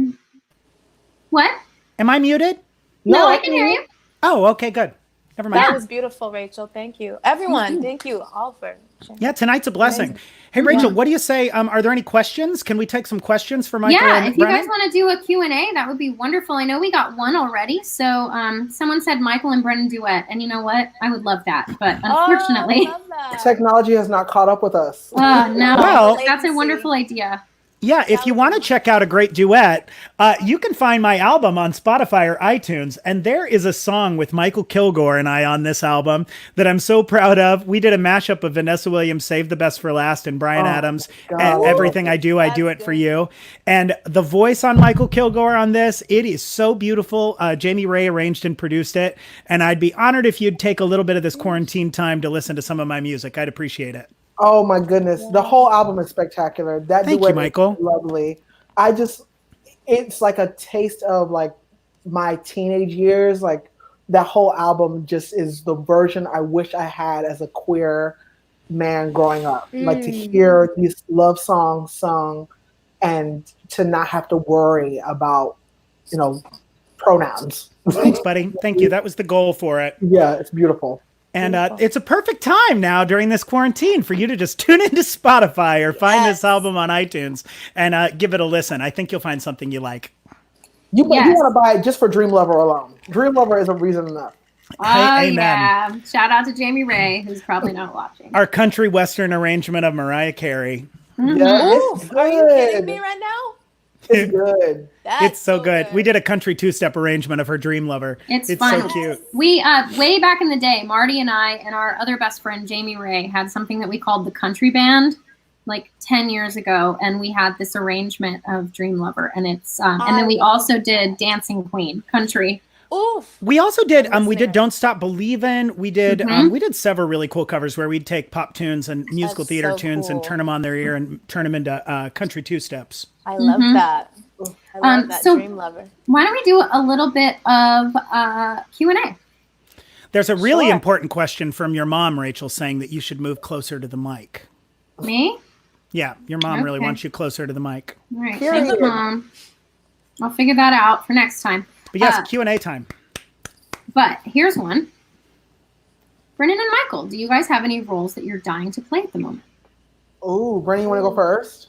What? Am I muted? No, I can hear you. Oh, okay, good. Never mind. That was beautiful, Rachel. Thank you. Everyone, thank you all for sharing. Yeah, tonight's a blessing. Amazing. Hey, Rachel, what do you say? Are there any questions? Can we take some questions for Mykal Yeah, and if you Brennyn? guys want to do a Q&A, that would be wonderful. I know we got one already. So someone said Mykal and Brennyn duet. And you know what? I would love that. But unfortunately, I love that. Technology has not caught up with us. no, Well- that's a wonderful idea. Yeah, if you want to check out a great duet, you can find my album on Spotify or iTunes. And there is a song with Mykal Kilgore and I on this album that I'm so proud of. We did a mashup of Vanessa Williams' Save the Best for Last and Bryan Adams' and Everything I Do, I Do It For You. And the voice on Mykal Kilgore on this, it is so beautiful. Jamie Ray arranged and produced it. And I'd be honored if you'd take a little bit of this quarantine time to listen to some of my music. I'd appreciate it. Oh my goodness. The whole album is spectacular. That Thank you, duet is Mykal. lovely. It's like a taste of like my teenage years. Like that whole album just is the version I wish I had as a queer man growing up. Like to hear these love songs sung and to not have to worry about, pronouns. Thanks, buddy. Thank you. That was the goal for it. Yeah, it's beautiful. And it's a perfect time now during this quarantine for you to just tune into Spotify or find this album on iTunes and give it a listen. I think you'll find something you like. You want to buy it just for Dream Lover alone. Dream Lover is a reason enough. Amen. Yeah. Shout out to Jamie Ray, who's probably not watching. Our country western arrangement of Mariah Carey. Yeah, Ooh, it's are you kidding good. me right now? It's good. That's It's so good. We did a country two-step arrangement of her Dream Lover. It's so fun. cute. We way back in the day, Marty and I and our other best friend Jamie Ray had something that we called the Country Band, like 10 years ago, and we had this arrangement of Dream Lover, and it's and then we also did Dancing Queen country. Oof. We also did I was we did there. Don't Stop Believin'. We did we did several really cool covers where we'd take pop tunes and musical That's theater so tunes and cool. turn them on their ear and turn them into country two-steps. I love that. I love that so- Dream Lover. Why don't we do a little bit of Q&A? There's a really Sure. important question from your mom, Rachel, saying that you should move closer to the mic. Me? Yeah, your mom really Okay. wants you closer to the mic. All right. Period. Thanks, Mom. I'll figure that out for next time. But yes, Q&A time. But here's one. Brennyn and Mykal, do you guys have any roles that you're dying to play at the moment? Ooh, Brennyn, you want to go first?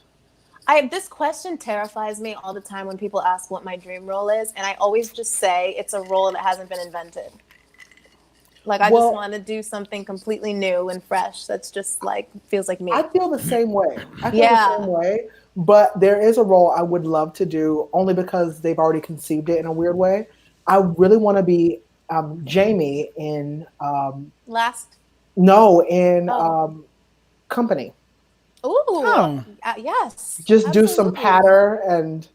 This question terrifies me all the time when people ask what my dream role is, and I always just say it's a role that hasn't been invented. Like I Well- just want to do something completely new and fresh. That's just like feels like me. I feel the same way. Yeah. The same way. But there is a role I would love to do only because they've already conceived it in a weird way. I really want to be Jamie in Last. Company. Ooh. Oh. Yes. Just do some absolutely. patter and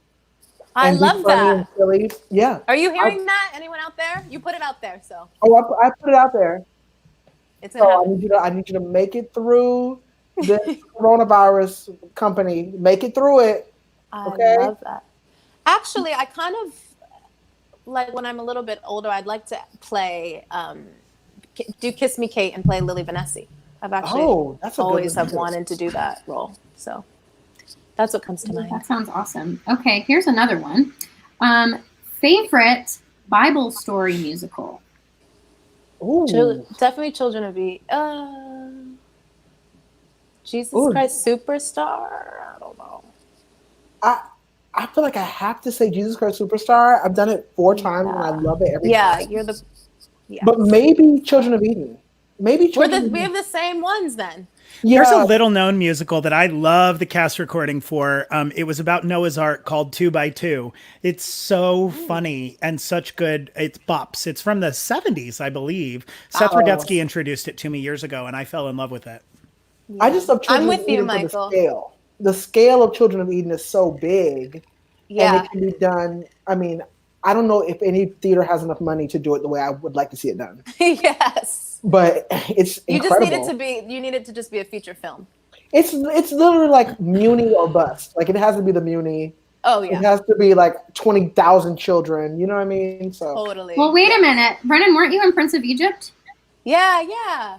I be love funny that. and silly. Yeah. Are you hearing that? Anyone out there? You put it out there, so Oh, I put it out there. it's gonna So happen. I need you to make it through this coronavirus company. Make it through it. Okay. I love that. Actually, I kind of like when I'm a little bit older. I'd like to play, do Kiss Me Kate and play Lily Vanessa. I've actually That's a good always one. have wanted to do that role. So that's what comes to mind. That sounds awesome. Okay, here's another one. Favorite Bible story musical? Ooh. Definitely Children of Eve. Jesus Ooh. Christ Superstar. I don't know. I feel like I have to say Jesus Christ Superstar. I've done it 4 times and I love it every Yeah, time. you're the. Yeah, But maybe Children of Eden. Maybe Children of we Eden. have the same ones then. Yeah. There's a little known musical that I love the cast recording for. It was about Noah's Ark called 2 by 2. It's so funny and such good. It's bops. It's from the 70s, I believe. Seth Oh. Rudetsky introduced it to me years ago and I fell in love with it. I just love Children I'm with of you, Eden for Michael. the scale. The scale of Children of Eden is so big. And Yeah. it can be done. I mean, I don't know if any theater has enough money to do it the way I would like to see it done. Yes. But it's You incredible. just need it to just be a feature film. It's literally like Muni or bust. Like it has to be the Muni. Oh It yeah. has to be like 20,000 children. You know what I mean? So Totally. Well, wait a minute. Brennyn, weren't you in Prince of Egypt? Yeah.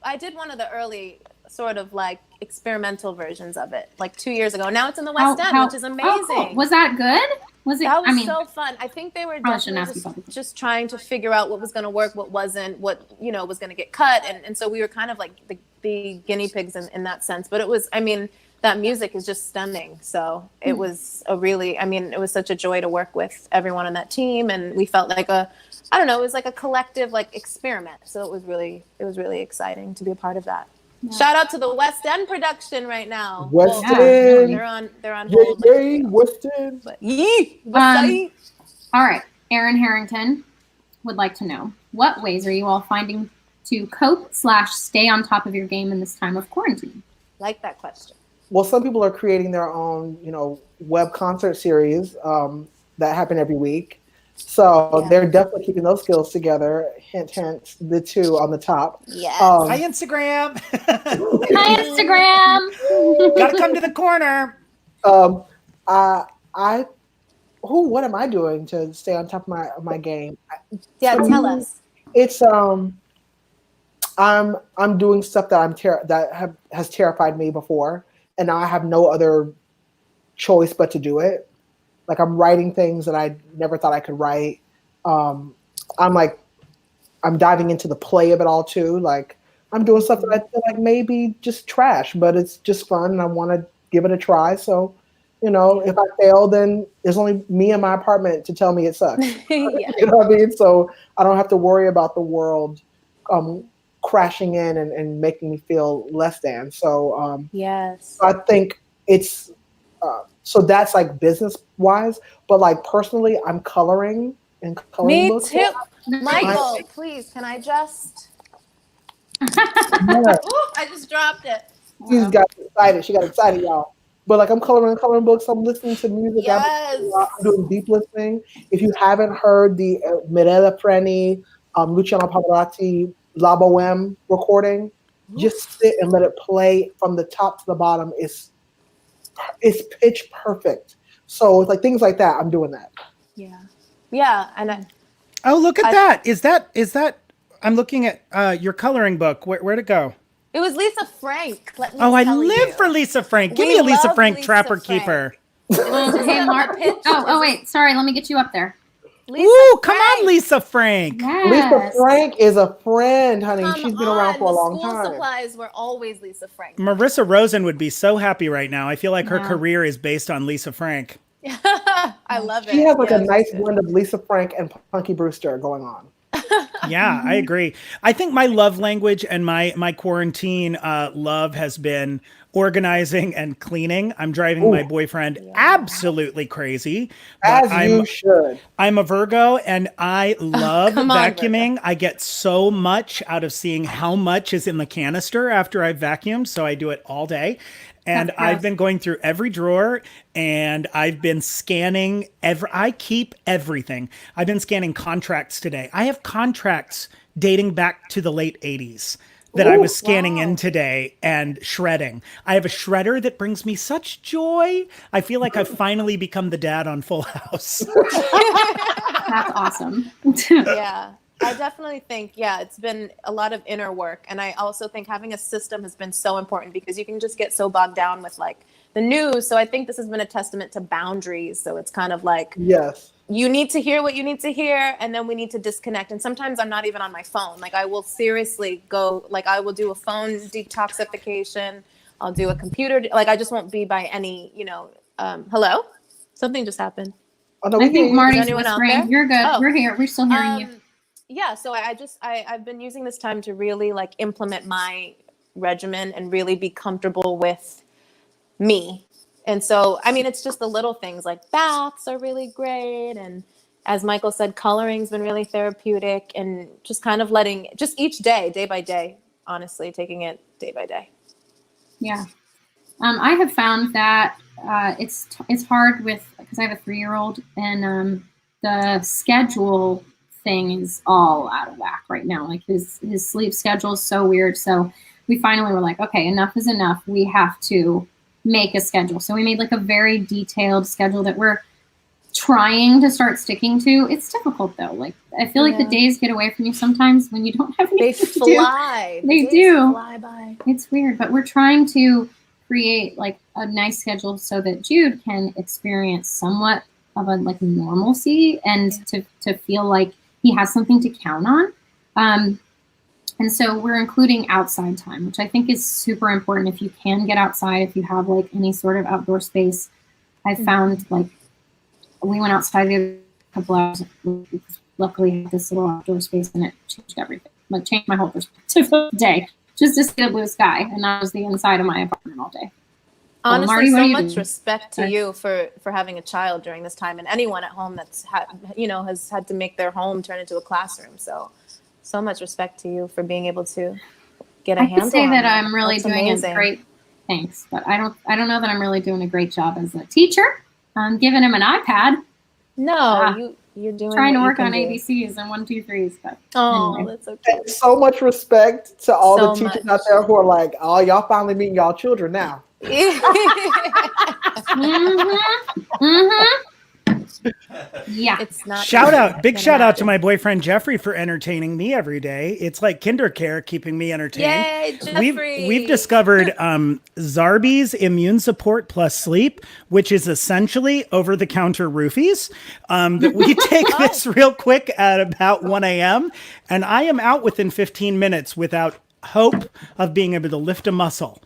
I did one of the early sort of like experimental versions of it, like 2 years ago. Now it's in the West End, which is amazing. Cool. Was that good? Was it? That was I mean, so fun. I think they were probably shouldn't definitely ask you about just trying to figure out what was going to work, what wasn't, what, you know, was going to get cut. And so we were kind of like the guinea pigs in that sense. But it was, I mean, that music is just stunning. So it was a really, I mean, it was such a joy to work with everyone on that team. And we felt like I don't know, it was like a collective like experiment. So it was really exciting to be a part of that. Yeah. Shout out to the West End production right now. West End. They're on hold. Yay, West End. But all right. Erin Harrington would like to know, what ways are you all finding to cope/stay on top of your game in this time of quarantine? Like that question. Well, some people are creating their own, web concert series that happen every week. So they're definitely keeping those skills together. Hint, hint, the two on the top. Yes. Hi, Instagram. Hi, Instagram. Gotta come to the corner. What am I doing to stay on top of my game? Tell us. It's I'm doing stuff that has terrified me before, and now I have no other choice but to do it. Like, I'm writing things that I never thought I could write. I'm diving into the play of it all too. Like, I'm doing stuff that I feel like maybe just trash, but it's just fun, and I want to give it a try. So, if I fail, then there's only me in my apartment to tell me it sucks. You know what I mean? So I don't have to worry about the world crashing in and making me feel less than. So yes, I think it's so that's like business wise, but like personally, I'm coloring and coloring books. Me too. Mykal, please, can I just? Yeah. I just dropped it. She got excited, y'all. But like, I'm coloring books. I'm listening to music. Yes. I'm doing deep listening. If you haven't heard the Mirella Freni, Luciano Pavarotti, La Boheme recording, just sit and let it play from the top to the bottom. It's pitch perfect. So it's like things like that. I'm doing that. Yeah, and look at that. Is that? I'm looking at your coloring book. Where'd it go? It was Lisa Frank. I live for Lisa Frank. Give me a Lisa Frank Trapper Keeper. Hey, Mark. Wait. Sorry, let me get you up there. Come on, Lisa Frank. Yes. Lisa Frank is a friend, honey. She's been around for a long time. time. School supplies were always Lisa Frank. Marissa Rosen would be so happy right now. I feel like her career is based on Lisa Frank. I love it. She has like a nice blend of Lisa Frank and Punky Brewster going on. Yeah, I agree. I think my love language and my quarantine love has been organizing and cleaning. I'm driving my boyfriend absolutely crazy. As you should. I'm a Virgo and I love vacuuming. I get so much out of seeing how much is in the canister after I've vacuumed. So I do it all day. And I've been going through every drawer and I've been scanning I keep everything. I've been scanning contracts today. I have contracts dating back to the late 80s that I was scanning in today and shredding. I have a shredder that brings me such joy. I feel like I've finally become the dad on Full House. That's awesome. Yeah. I definitely think, it's been a lot of inner work. And I also think having a system has been so important because you can just get so bogged down with like the news. So I think this has been a testament to boundaries. So it's kind of like, you need to hear what you need to hear. And then we need to disconnect. And sometimes I'm not even on my phone. Like I will seriously go, like I will do a phone detoxification. I'll do a computer. Like I just won't be by any, hello? Something just happened. I think Marty's whispering. You're good. We're here. We're still hearing you. Yeah, so I've been using this time to really like implement my regimen and really be comfortable with me. And so, I mean, it's just the little things like baths are really great. And as Mykal said, coloring's been really therapeutic and just kind of letting just each day by day, honestly, taking it day by day. Yeah. I have found that it's hard because I have a 3-year-old and the schedule thing is all out of whack right now. Like his sleep schedule is so weird. So we finally were like, okay, enough is enough. We have to make a schedule. So we made like a very detailed schedule that we're trying to start sticking to. It's difficult though. Like I feel like the days get away from you sometimes when you don't have anything to do. They do. Fly by. It's weird, but we're trying to create like a nice schedule so that Jude can experience somewhat like normalcy and to feel like he has something to count on. And so we're including outside time, which I think is super important. If you can get outside, if you have like any sort of outdoor space, I found like we went outside the couple hours. Luckily, this little outdoor space, and it changed everything. Like changed my whole perspective of the day. Just to see the blue sky, and that was the inside of my apartment all day. Honestly, Marty, so much doing? respect to you for having a child during this time, and anyone at home that's has had to make their home turn into a classroom. So much respect to you for being able to get a handle on I say that that. I'm really That's doing amazing. a great thanks, but I don't know that I'm really doing a great job as a teacher. I'm giving him an iPad. No, you're doing trying to what you work on can do. ABCs and 1, 2, 3s, but Oh, anyway. that's so cute. And so much respect to all So the teachers much. out there who are like, oh, y'all finally meeting y'all children now. Yeah. It's not Big easy. shout out to my boyfriend Jeffrey for entertaining me every day. It's like kindercare keeping me entertained. Yay, Jeffrey. We've discovered Zarbee's Immune Support Plus Sleep, which is essentially over-the-counter roofies. That we take this real quick at about 1 a.m. and I am out within 15 minutes without hope of being able to lift a muscle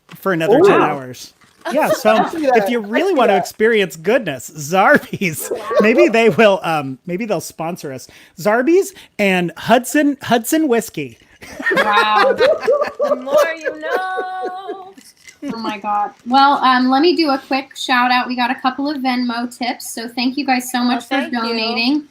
for another 10 hours. Yeah, so if you really want to experience goodness, Zarbee's, maybe they will, maybe they'll sponsor us. Zarbee's and Hudson whiskey. Wow. The more you know. Oh my God. Well, let me do a quick shout out. We got a couple of Venmo tips. So thank you guys so much for donating.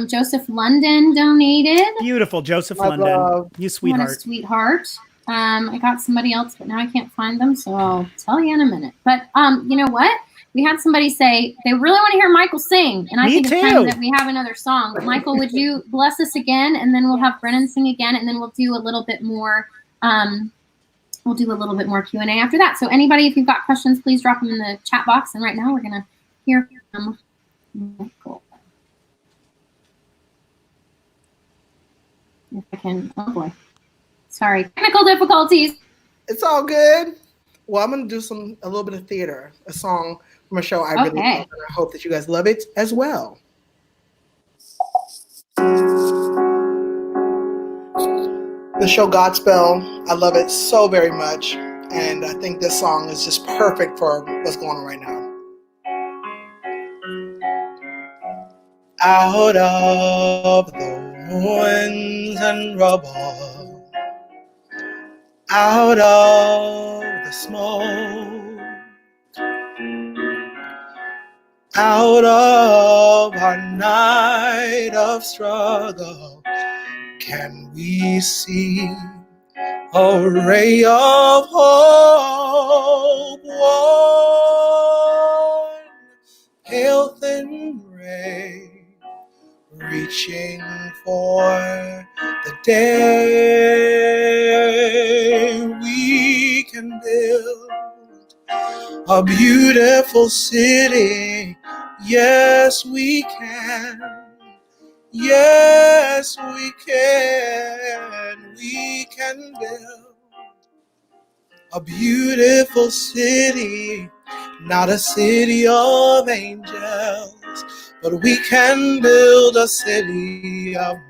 Joseph London donated. Beautiful, Joseph My London. love. You What a sweetheart. sweetheart. I got somebody else, but now I can't find them, so I'll tell you in a minute. But you know what? We had somebody say they really want to hear Mykal sing, and I Me think it's too. time that we have another song. Mykal, would you bless us again, and then we'll have Brennyn sing again, and then we'll do a little bit more. We'll do a little bit more Q&A after that. So anybody, if you've got questions, please drop them in the chat box. And right now, we're gonna hear from Mykal. If I can. Oh boy. Sorry, technical difficulties. It's all good. Well, I'm going to do a little bit of theater, a song from a show I really love, and I hope that you guys love it as well. The show Godspell, I love it so very much, and I think this song is just perfect for what's going on right now. Out of the ruins and rubble, out of the smoke, out of our night of struggle, can we see a ray of hope? One pale thin ray reaching for the day we can build a beautiful city. Yes, we can. Yes, we can. We can build a beautiful city, not a city of angels, but we can build a city of men.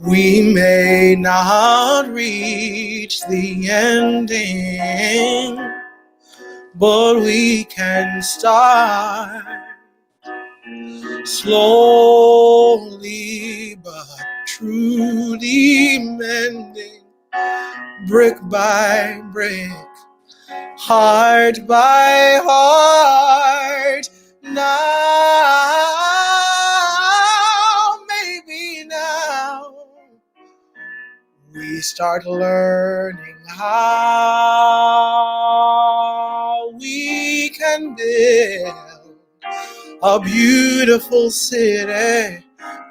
We may not reach the ending, but we can start slowly but truly mending, brick by brick, heart by heart. Now, maybe now, we start learning how we can build a beautiful city.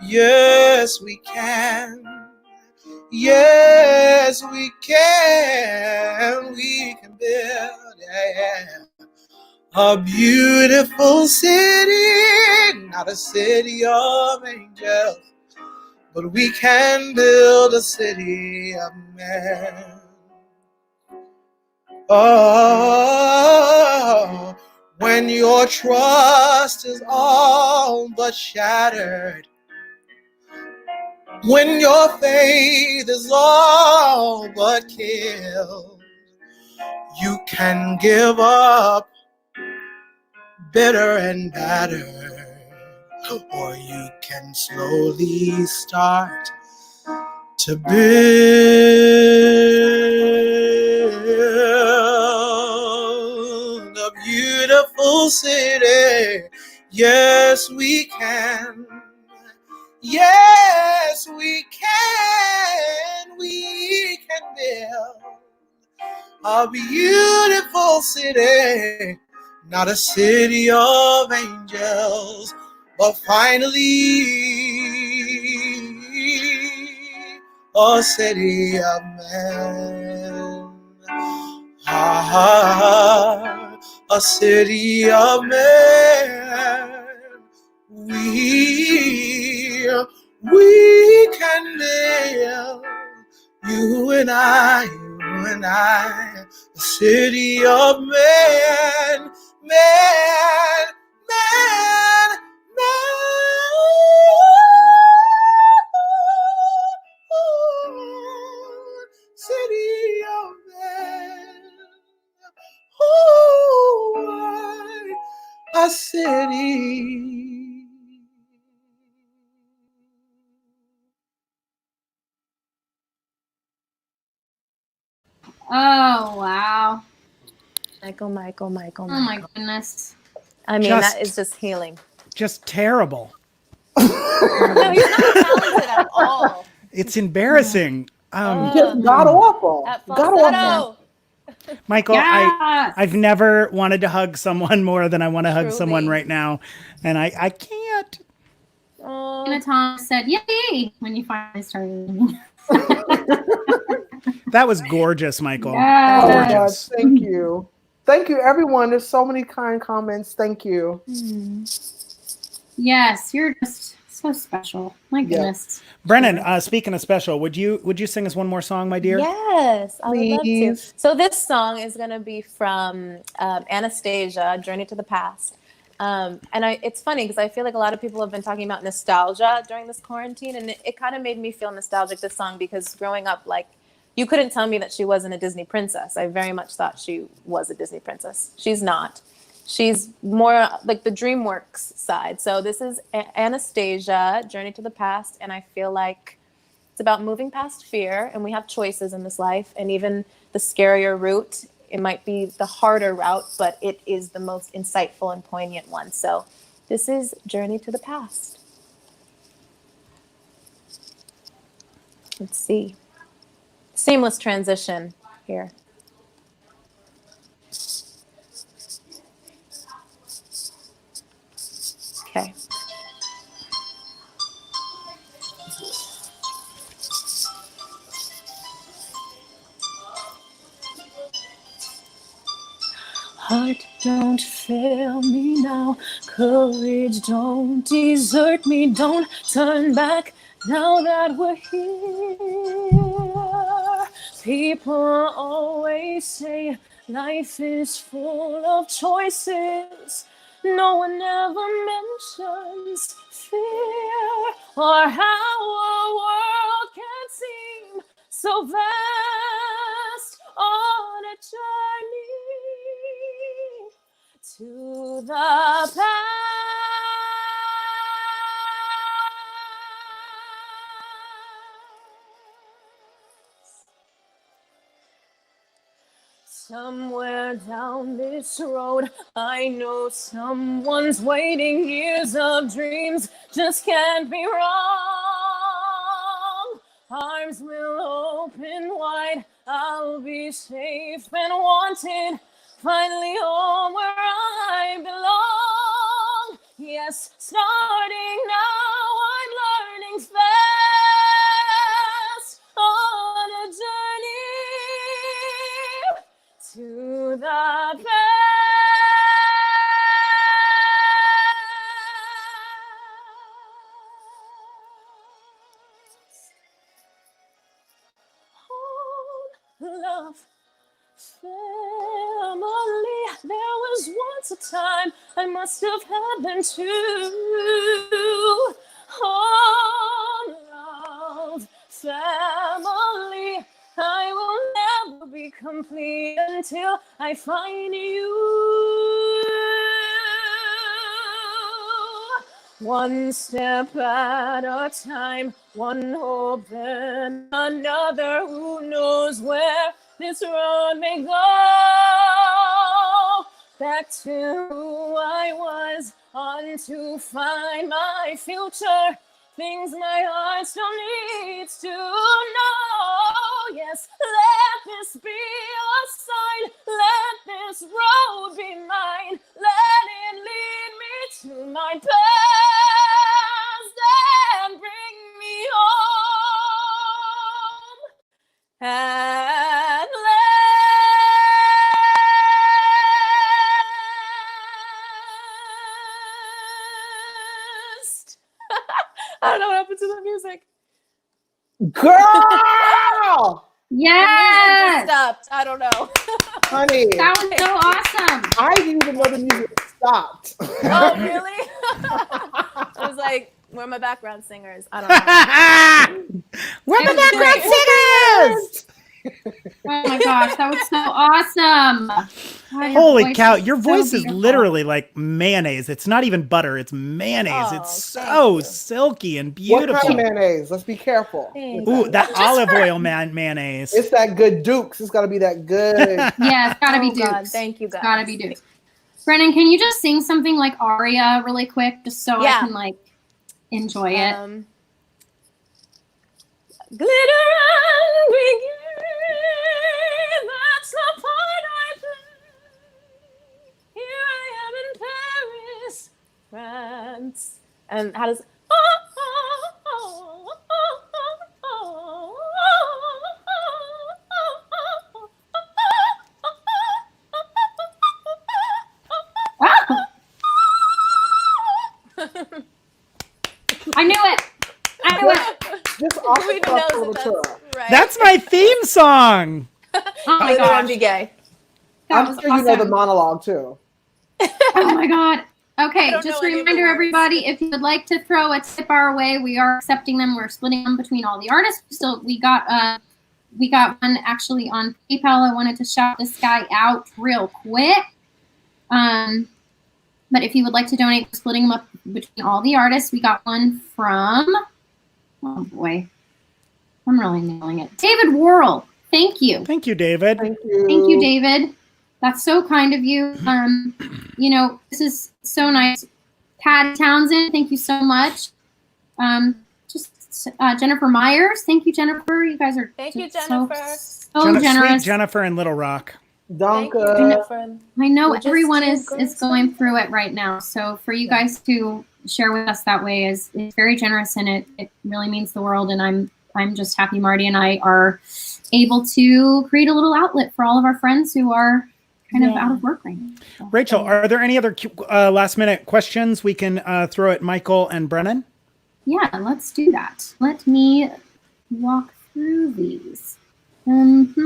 Yes, we can. Yes, we can. We can build a beautiful city, not a city of angels, but we can build a city of men. Oh, when your trust is all but shattered, when your faith is all but killed, you can give up bitter and battered, or you can slowly start to build a beautiful city. Yes, we can. Yes, we can. We can build a beautiful city, not a city of angels, but finally a city of men. A city of men. We can live, you and I, a city of men, men, men, men, city of men, a city. Oh, wow. Mykal. Oh, my goodness. I mean, Just- that is just healing. Just terrible. No, he's not talented at all. It's embarrassing. Just god awful. That God awful. falsetto. Mykal, Yes. I've never wanted to hug someone more than I want to hug someone Truly. right now, and I can't. Tina Thomas said, yay, when you finally started. That was gorgeous, Mykal. Yes. Oh, God, Gorgeous. thank you. Thank you, everyone. There's so many kind comments. Thank you. Yes, you're just so special. My Yeah. goodness. Brennyn, speaking of special, would you sing us one more song, my dear? Yes, I would love to. Please. So this song is going to be from Anastasia, Journey to the Past. It's funny because I feel like a lot of people have been talking about nostalgia during this quarantine, and it kind of made me feel nostalgic, this song, because growing up, like, you couldn't tell me that she wasn't a Disney princess. I very much thought she was a Disney princess. She's not. She's more like the DreamWorks side. So this is Anastasia, Journey to the Past, and I feel like it's about moving past fear, and we have choices in this life, and even the scarier route, it might be the harder route, but it is the most insightful and poignant one. So this is Journey to the Past. Let's see. Seamless transition here. Okay. Heart, don't fail me now. Courage, don't desert me. Don't turn back now that we're here. People always say life is full of choices. No one ever mentions fear or how a world can seem so vast on a journey to the past. Somewhere down this road, I know someone's waiting. Years of dreams just can't be wrong. Arms will open wide, I'll be safe and wanted. Finally home where I belong. Yes, starting now, I'm learning fast on a journey to the past. Love, faith, once a time I must have had been too. Oh, love, family, I will never be complete until I find you. One step at a time, one hope and another. Who knows where this road may go? Back to who I was, on to find my future. Things my heart still needs to know. Yes, let this be a sign. Let this road be mine. Let it lead me to my past and bring me home. At last. I don't know what happened to the music. Girl! The music Yes. just stopped. I don't know. Honey, That was so awesome. I didn't even know the music stopped. Oh, really? I was like, where are my background singers? I don't know. We're the It was background great. singers. Oh my gosh, that was so awesome. Oh, your Holy voice cow, is your so voice is beautiful. literally like mayonnaise. It's not even butter, it's mayonnaise. Oh, It's thank so you. silky and What beautiful. kind of mayonnaise? Let's be careful. Thank Ooh, you. that olive oil mayonnaise. It's that good Dukes. It's got to be that good. Yeah, it's gotta be Oh, God, Dukes. thank you, It's guys. gotta be Dukes. Brennyn, can you just sing something like Aria really quick, just so Yeah. I can like enjoy it? Glitter and begin. That's the part I play. Here I am in Paris, France. And how does Ah! I knew it. I knew it. This Who awesome even knows little that tour. that's right? That's my theme song. Oh my Glitter and gosh, be gay. that I'm was sure you know the awesome. monologue too. Oh my god. Okay, I don't just know a any of the reminder, words. everybody, if you would like to throw a tip our way, we are accepting them. We're splitting them between all the artists. So we got one actually on PayPal. I wanted to shout this guy out real quick. But if you would like to donate, we're splitting them up between all the artists. We got one from, oh boy, I'm really nailing it. David Worrell. Thank you. Thank you, David. Thank you. Thank you, David. That's so kind of you. You know, this is so nice. Patty Townsend, thank you so much. Jennifer Myers, thank you, Jennifer. You guys are Thank you, just Jennifer. so generous. Sweet Jennifer in Little Rock. Thank you, Donka. Jennifer. I know We're just everyone two is girls going through it right now. So for you guys to share with us that way is very generous, and it really means the world. And I'm just happy Marty and I are able to create a little outlet for all of our friends who are kind of out of work right now. So, Rachel, are there any other last minute questions we can throw at Mykal and Brennyn? yeah, let's do that. Let me walk through these. Thank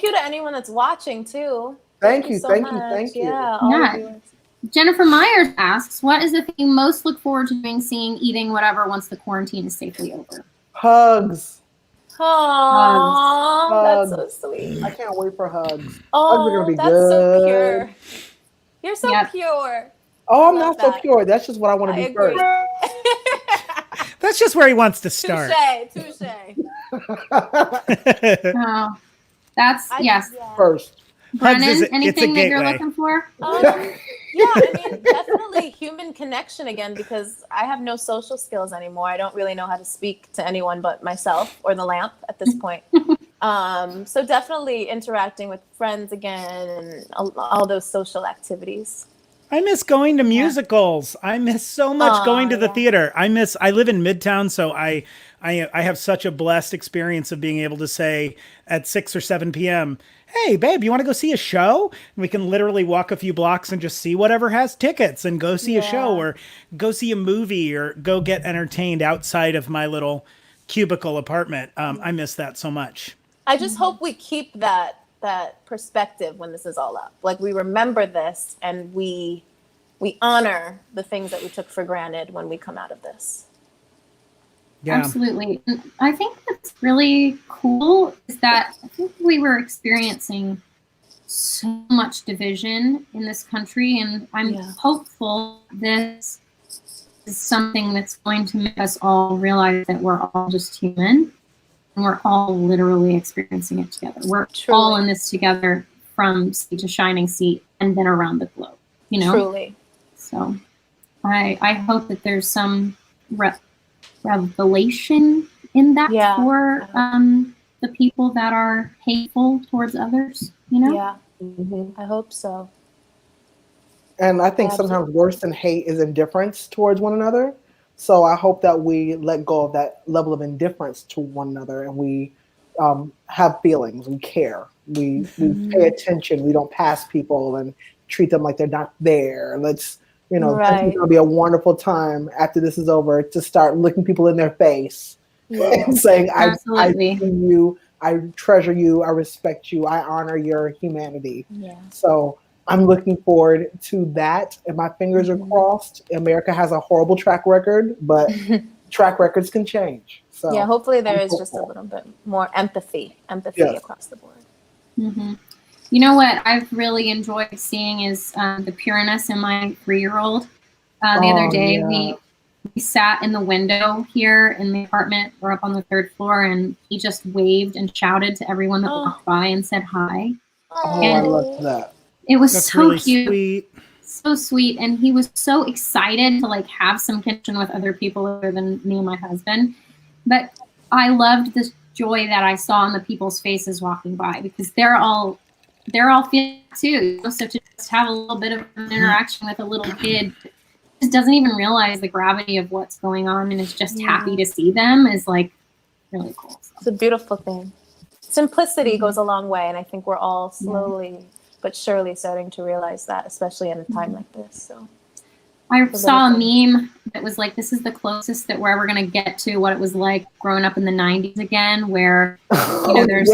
you to anyone that's watching too. Thank you, so thank you, much. thank you. Yeah, all Yeah. the viewers. Jennifer Myers asks, what is the thing you most look forward to doing, seeing, eating, whatever, once the quarantine is safely over? Hugs. Aww, Hugs. that's so sweet. I can't wait for hugs. Hugs are Oh, gonna be that's so good. pure. You're so Yep. pure. Oh, I'm love not so that. pure. That's just what I want I to do agree. first. That's just where he wants to start. Touche. Oh, that's, yes. Yeah. First. Hugs is Brennan, it's a anything that you're gateway. looking for? Yeah, I mean, definitely human connection again, because I have no social skills anymore. I don't really know how to speak to anyone but myself or the lamp at this point. So definitely interacting with friends again and all those social activities. I miss going to musicals. I miss so much going to the yeah. theater. I live in Midtown, so I have such a blessed experience of being able to say at 6 or 7 p.m., hey, babe, you want to go see a show? And we can literally walk a few blocks and just see whatever has tickets and go see a show or go see a movie or go get entertained outside of my little cubicle apartment. I miss that so much. I just hope we keep that perspective when this is all up. Like, we remember this, and we honor the things that we took for granted when we come out of this. Yeah. Absolutely. And I think what's really cool is that I think we were experiencing so much division in this country, and I'm hopeful this is something that's going to make us all realize that we're all just human, and we're all literally experiencing it together. We're all in this together, from sea to shining sea, and then around the globe, you know? Truly. So I hope that there's some revelation in that for the people that are hateful towards others, you know? Yeah, I hope so. And I think sometimes worse than hate is indifference towards one another. So I hope that we let go of that level of indifference to one another, and we have feelings, we care, we pay attention, we don't pass people and treat them like they're not there. Let's, you know, I think it'll be a wonderful time after this is over to start looking people in their face and saying, I see you, I treasure you, I respect you, I honor your humanity. Yeah. So I'm looking forward to that, and my fingers are crossed. America has a horrible track record, but track records can change. So yeah, hopefully there is just a little bit more empathy across the board. Mm-hmm. You know what I've really enjoyed seeing is the pureness in my 3-year-old. The other day we sat in the window here in the apartment. We're up on the 3rd floor, and he just waved and shouted to everyone that walked by and said hi. Oh, and I love that. It was That's so really cute. Sweet. So sweet. And he was so excited to like have some connection with other people other than me and my husband. But I loved the joy that I saw on the people's faces walking by, because they're all feeling it too. So to just have a little bit of an interaction with a little kid just doesn't even realize the gravity of what's going on and is just happy to see them is like really cool. So. It's a beautiful thing. Simplicity goes a long way, and I think we're all slowly but surely starting to realize that, especially in a time like this. So I saw a meme that was like, this is the closest that we're ever going to get to what it was like growing up in the 90s again, where, you know, there's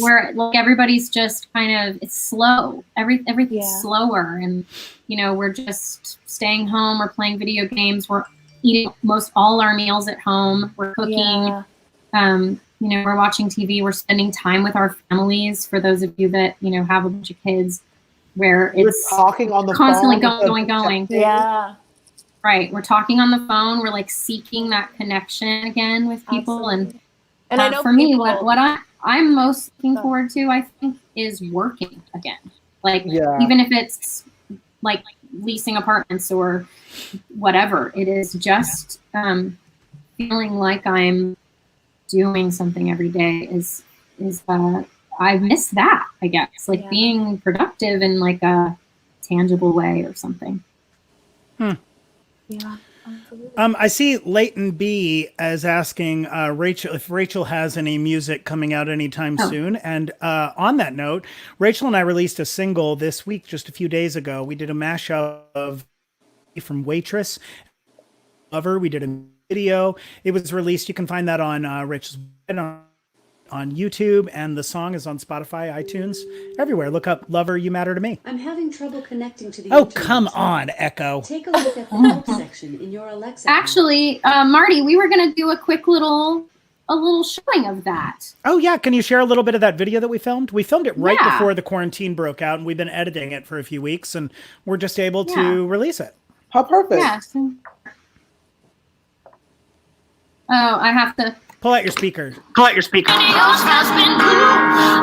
where like everybody's just kind of, it's slow. Everything's slower, and, you know, we're just staying home, we're playing video games, we're eating most all our meals at home, we're cooking, you know, we're watching TV, we're spending time with our families. For those of you that, you know, have a bunch of kids, where it's talking on the constantly phone, going. Yeah. Right. We're talking on the phone. We're like seeking that connection again with people. Absolutely. And I know for me, what I'm most looking forward to, I think, is working again. Like, even if it's like leasing apartments or whatever, it is just feeling like I'm doing something every day is I miss that, I guess, like being productive in like a tangible way or something. Yeah, absolutely. I see Leighton B as asking Rachel if Rachel has any music coming out anytime soon. And on that note, Rachel and I released a single this week, just a few days ago. We did a mashup of from Waitress, Lover. We did a video. It was released. You can find that on Rachel's on YouTube, and the song is on Spotify, iTunes, everywhere. Look up Lover, You Matter to Me. I'm having trouble connecting to the internet. Come on, Echo. Take a look at the help section in your Alexa. Actually, Marty, we were going to do a quick little showing of that. Oh, yeah. Can you share a little bit of that video that we filmed? We filmed it right before the quarantine broke out, and we've been editing it for a few weeks, and we're just able to release it. How perfect. Yeah. I have to... Pull out your speaker. Has been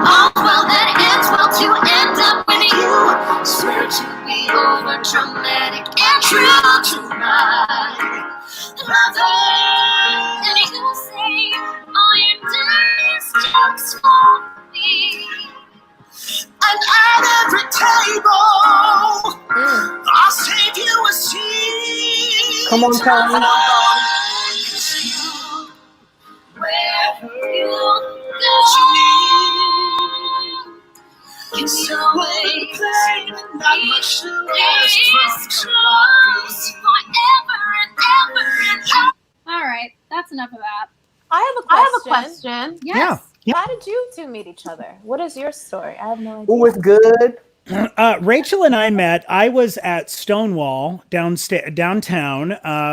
all well that ends well to end up with you. Swear to be over dramatic and true tonight. Lover, and you say all your dirtiest jokes for me. And at every table, I'll save you a seat. Come on, Tommy. Wherever you go, it's always not much to ask close forever and ever and ever. All right, that's enough of that. I have a question. Yes. How did you two meet each other? What is your story? I have no idea. Oh, it's good. Rachel and I met. I was at Stonewall downtown,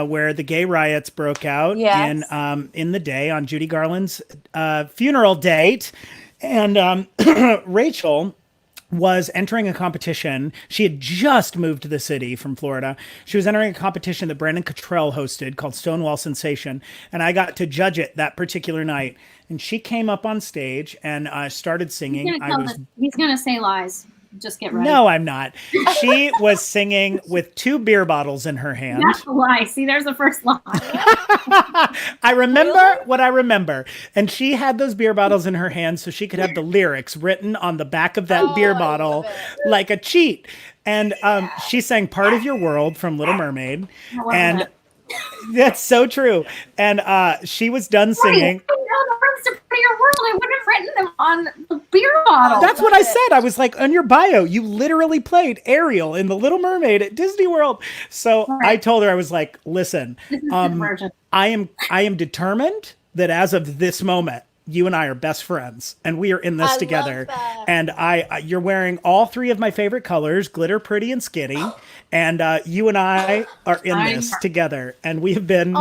where the gay riots broke out in the day on Judy Garland's funeral date, and Rachel was entering a competition. She had just moved to the city from Florida. She was entering a competition that Brandon Cottrell hosted called Stonewall Sensation, and I got to judge it that particular night. And she came up on stage and started singing. He's gonna say lies. Just get ready. No, I'm not. She was singing with 2 beer bottles in her hand. That's a lie. See, there's the first lie. I remember what I remember. And she had those beer bottles in her hand so she could have the lyrics written on the back of that beer bottle like a cheat. And she sang Part of Your World from Little Mermaid. And that's so true. And she was done singing. To your world, I would have written them on the beer bottle. That's what I said. I was like, on your bio, you literally played Ariel in The Little Mermaid at Disney World. So I told her, I was like, listen, I am determined that as of this moment, you and I are best friends and we are in this together. And you're wearing all 3 of my favorite colors, glitter, pretty, and skinny. And you and I are in this together. And we have been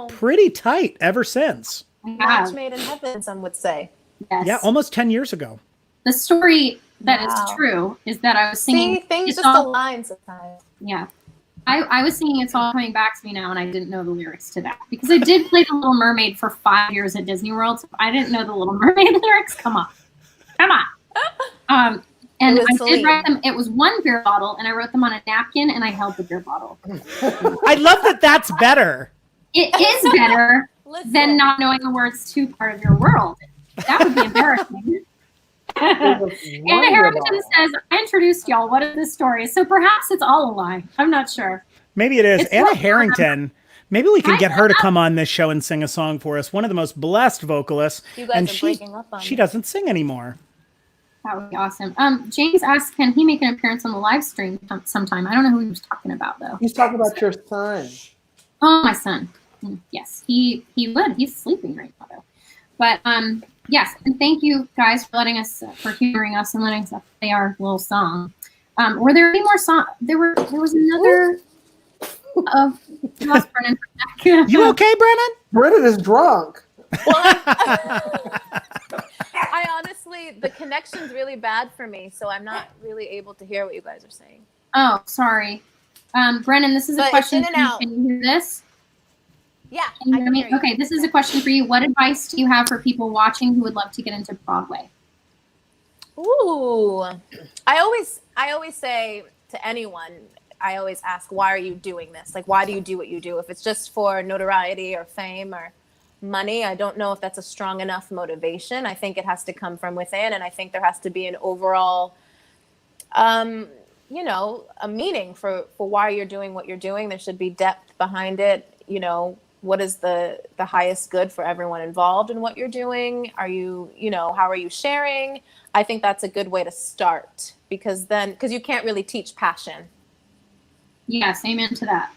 pretty tight ever since. Match made in heaven, some would say. Yes. Yeah, almost 10 years ago. The story that is true is that I was singing. See, things just align sometimes. Yeah. I was singing It's All Coming Back to Me Now, and I didn't know the lyrics to that. Because I did play The Little Mermaid for 5 years at Disney World, so I didn't know the Little Mermaid lyrics. Come on. And I did write them. It was 1 beer bottle, and I wrote them on a napkin, and I held the beer bottle. I love that that's better. It is better than not knowing the words to Part of Your World. That would be embarrassing. Anna Harrington says, I introduced y'all. What is this story? So perhaps it's all a lie. I'm not sure. Maybe it is. Anna Harrington. Maybe we can get her to come on this show and sing a song for us. One of the most blessed vocalists. You guys are breaking up on she me. Doesn't sing anymore. That would be awesome. James asks, can he make an appearance on the live stream sometime? I don't know who he was talking about, though. He's talking about your son. Oh, my son. Yes, he would. He's sleeping right now, though. But yes, and thank you guys for letting us, for humoring us and letting us play our little song. Were there any more songs? There was another. Lost Brennyn. You okay, Brennyn? Brennyn is drunk. Well, I honestly, the connection's really bad for me, so I'm not really able to hear what you guys are saying. Oh, sorry. Brennyn, this is a question for you. Can you hear this? Yeah. Can you hear me? Okay, this is a question for you. What advice do you have for people watching who would love to get into Broadway? Ooh. I always say to anyone, I always ask, why are you doing this? Like, why do you do what you do? If it's just for notoriety or fame or money, I don't know if that's a strong enough motivation. I think it has to come from within, and I think there has to be an overall a meaning for why you're doing what you're doing. There should be depth behind it. What is the highest good for everyone involved in what you're doing? Are you, how are you sharing? I think that's a good way to start, because you can't really teach passion. Yes, amen to that.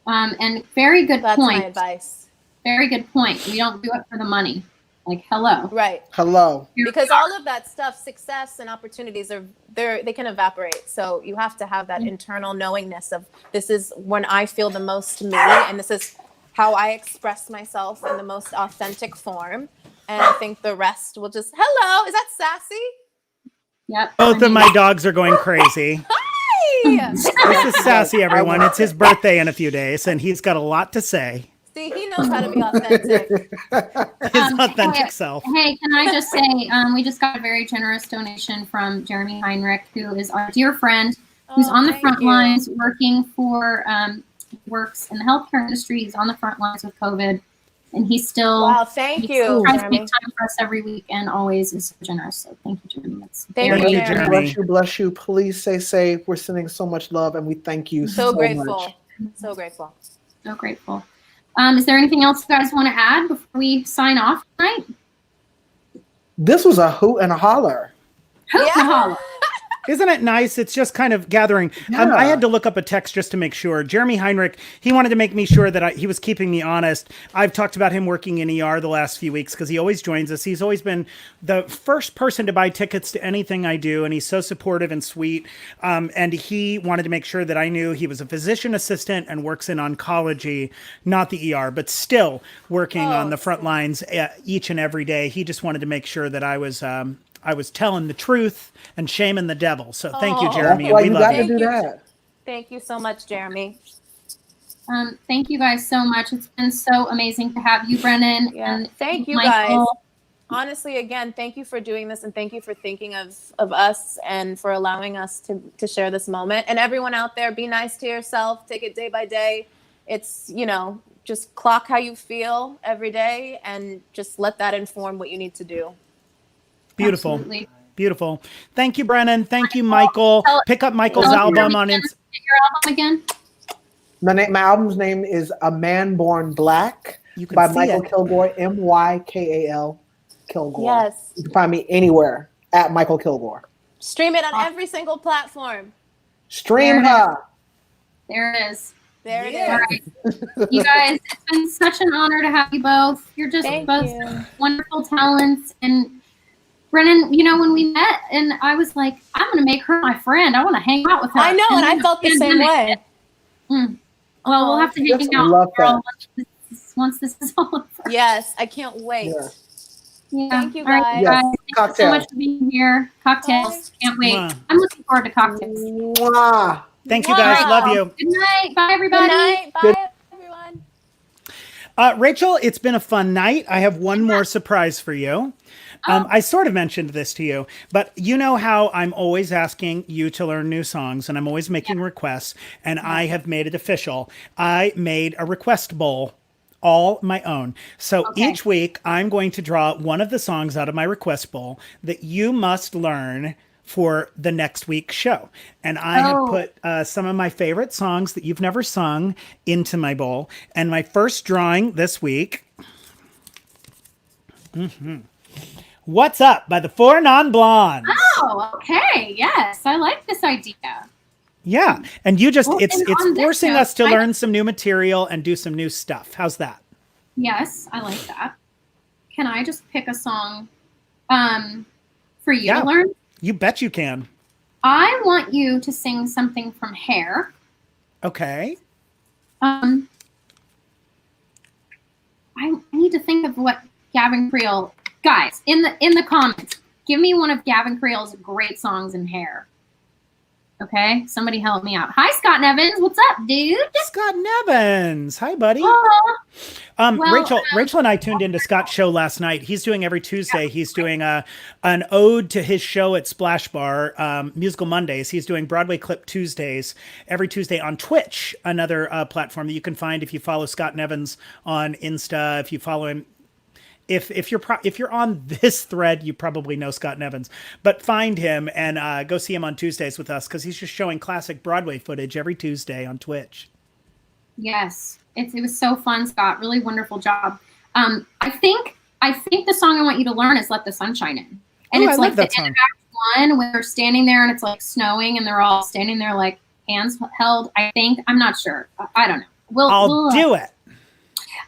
And very good point. That's my advice. Very good point. We don't do it for the money. Like, hello. Right. Hello. Because all of that stuff, success and opportunities they can evaporate. So you have to have that internal knowingness of, this is when I feel the most me, and this is how I express myself in the most authentic form. And I think the rest will just, hello, is that Sassy? Yep. Both of my dogs are going crazy. Hi! This is Sassy, everyone. It's his birthday in a few days, and he's got a lot to say. See, he knows how to be authentic. His authentic self. Hey, can I just say, we just got a very generous donation from Jeremy Heinrich, who is our dear friend, who's on the front lines working for, works in the healthcare industry. He's on the front lines with COVID, and he's still thank you, tries to make time for us every week, and always is so generous. So thank you, Jeremy. Thank you, Jeremy. Bless you, bless you. Please stay safe. We're sending so much love, and we thank you so grateful. much. So grateful. So grateful. Is there anything else you guys want to add before we sign off tonight? This was a hoot and a holler. Hoot and holler. Isn't it nice? It's just kind of gathering. Yeah. I had to look up a text just to make sure. Jeremy Heinrich, he wanted to make me sure that he was keeping me honest. I've talked about him working in ER the last few weeks because he always joins us. He's always been the first person to buy tickets to anything I do, and he's so supportive and sweet. And he wanted to make sure that I knew he was a physician assistant and works in oncology, not the ER, but still working on the front lines each and every day. He just wanted to make sure that I was telling the truth and shaming the devil. So thank you, Jeremy. That's why We you love got you. to do that. Thank you so much, Jeremy. Thank you guys so much. It's been so amazing to have you, Brennyn. Yeah. And Thank you, Mykal. guys. Honestly, again, thank you for doing this, and thank you for thinking of us and for allowing us to share this moment. And everyone out there, be nice to yourself. Take it day by day. It's, just clock how you feel every day and just let that inform what you need to do. Beautiful. Absolutely. Beautiful. Thank you, Brennyn. Thank you, Mykal. Pick up Mykal's album on Your album again? My album's name is A Man Born Black You can by see Mykal it. Kilgore, Mykal Kilgore. Yes. You can find me anywhere at Mykal Kilgore. Stream it on every single platform. Stream There it her. There it is. There it All is. right. You guys, it's been such an honor to have you both. You're just Thank both you. wonderful talents. And Brennyn, when we met, and I was like, I'm going to make her my friend. I want to hang out with her. I know, and I felt the same way. Well, we'll have to hang Just out love girl, that. once this is all over. Yes, I can't wait. Yeah. Yeah. Thank you, All right, guys. Yes. Thank you so Cocktail. much for being here. Cocktails. Can't wait. Mwah. I'm looking forward to cocktails. Mwah. Thank you, guys. Wow. Love you. Good night. Bye, everybody. Good night. Bye, Good- everyone. Rachel, it's been a fun night. I have one more surprise for you. I sort of mentioned this to you, but you know how I'm always asking you to learn new songs and I'm always making requests, and I have made it official. I made a request bowl, all my own. So each week I'm going to draw one of the songs out of my request bowl that you must learn for the next week's show. And I have put some of my favorite songs that you've never sung into my bowl. And my first drawing this week, What's Up by the Four Non-Blondes. Oh, okay. Yes, I like this idea. Yeah. And you just, Well, it's and on this forcing note, us to learn some new material and do some new stuff. How's that? Yes, I like that. Can I just pick a song for you Yeah. to learn? You bet you can. I want you to sing something from Hair. Okay. I need to think of what Gavin Creel. Guys, in the comments, give me one of Gavin Creel's great songs in Hair. Okay, somebody help me out. Hi, Scott Nevins. What's up, dude? Scott Nevins. Hi, buddy. Aw. Rachel and I tuned into Scott's show last night. He's doing every Tuesday. He's doing an ode to his show at Splash Bar, Musical Mondays. He's doing Broadway Clip Tuesdays every Tuesday on Twitch, another platform that you can find if you follow Scott Nevins on Insta. If you follow him, if you're on this thread, you probably know Scott Nevins. But find him and go see him on Tuesdays with us because he's just showing classic Broadway footage every Tuesday on Twitch. Yes, it was so fun, Scott. Really wonderful job. I think the song I want you to learn is "Let the Sunshine In," and Ooh, it's I like love the that end of song. Act One when they're standing there and it's like snowing and they're all standing there like hands held. I'm not sure. I don't know. I'll do it.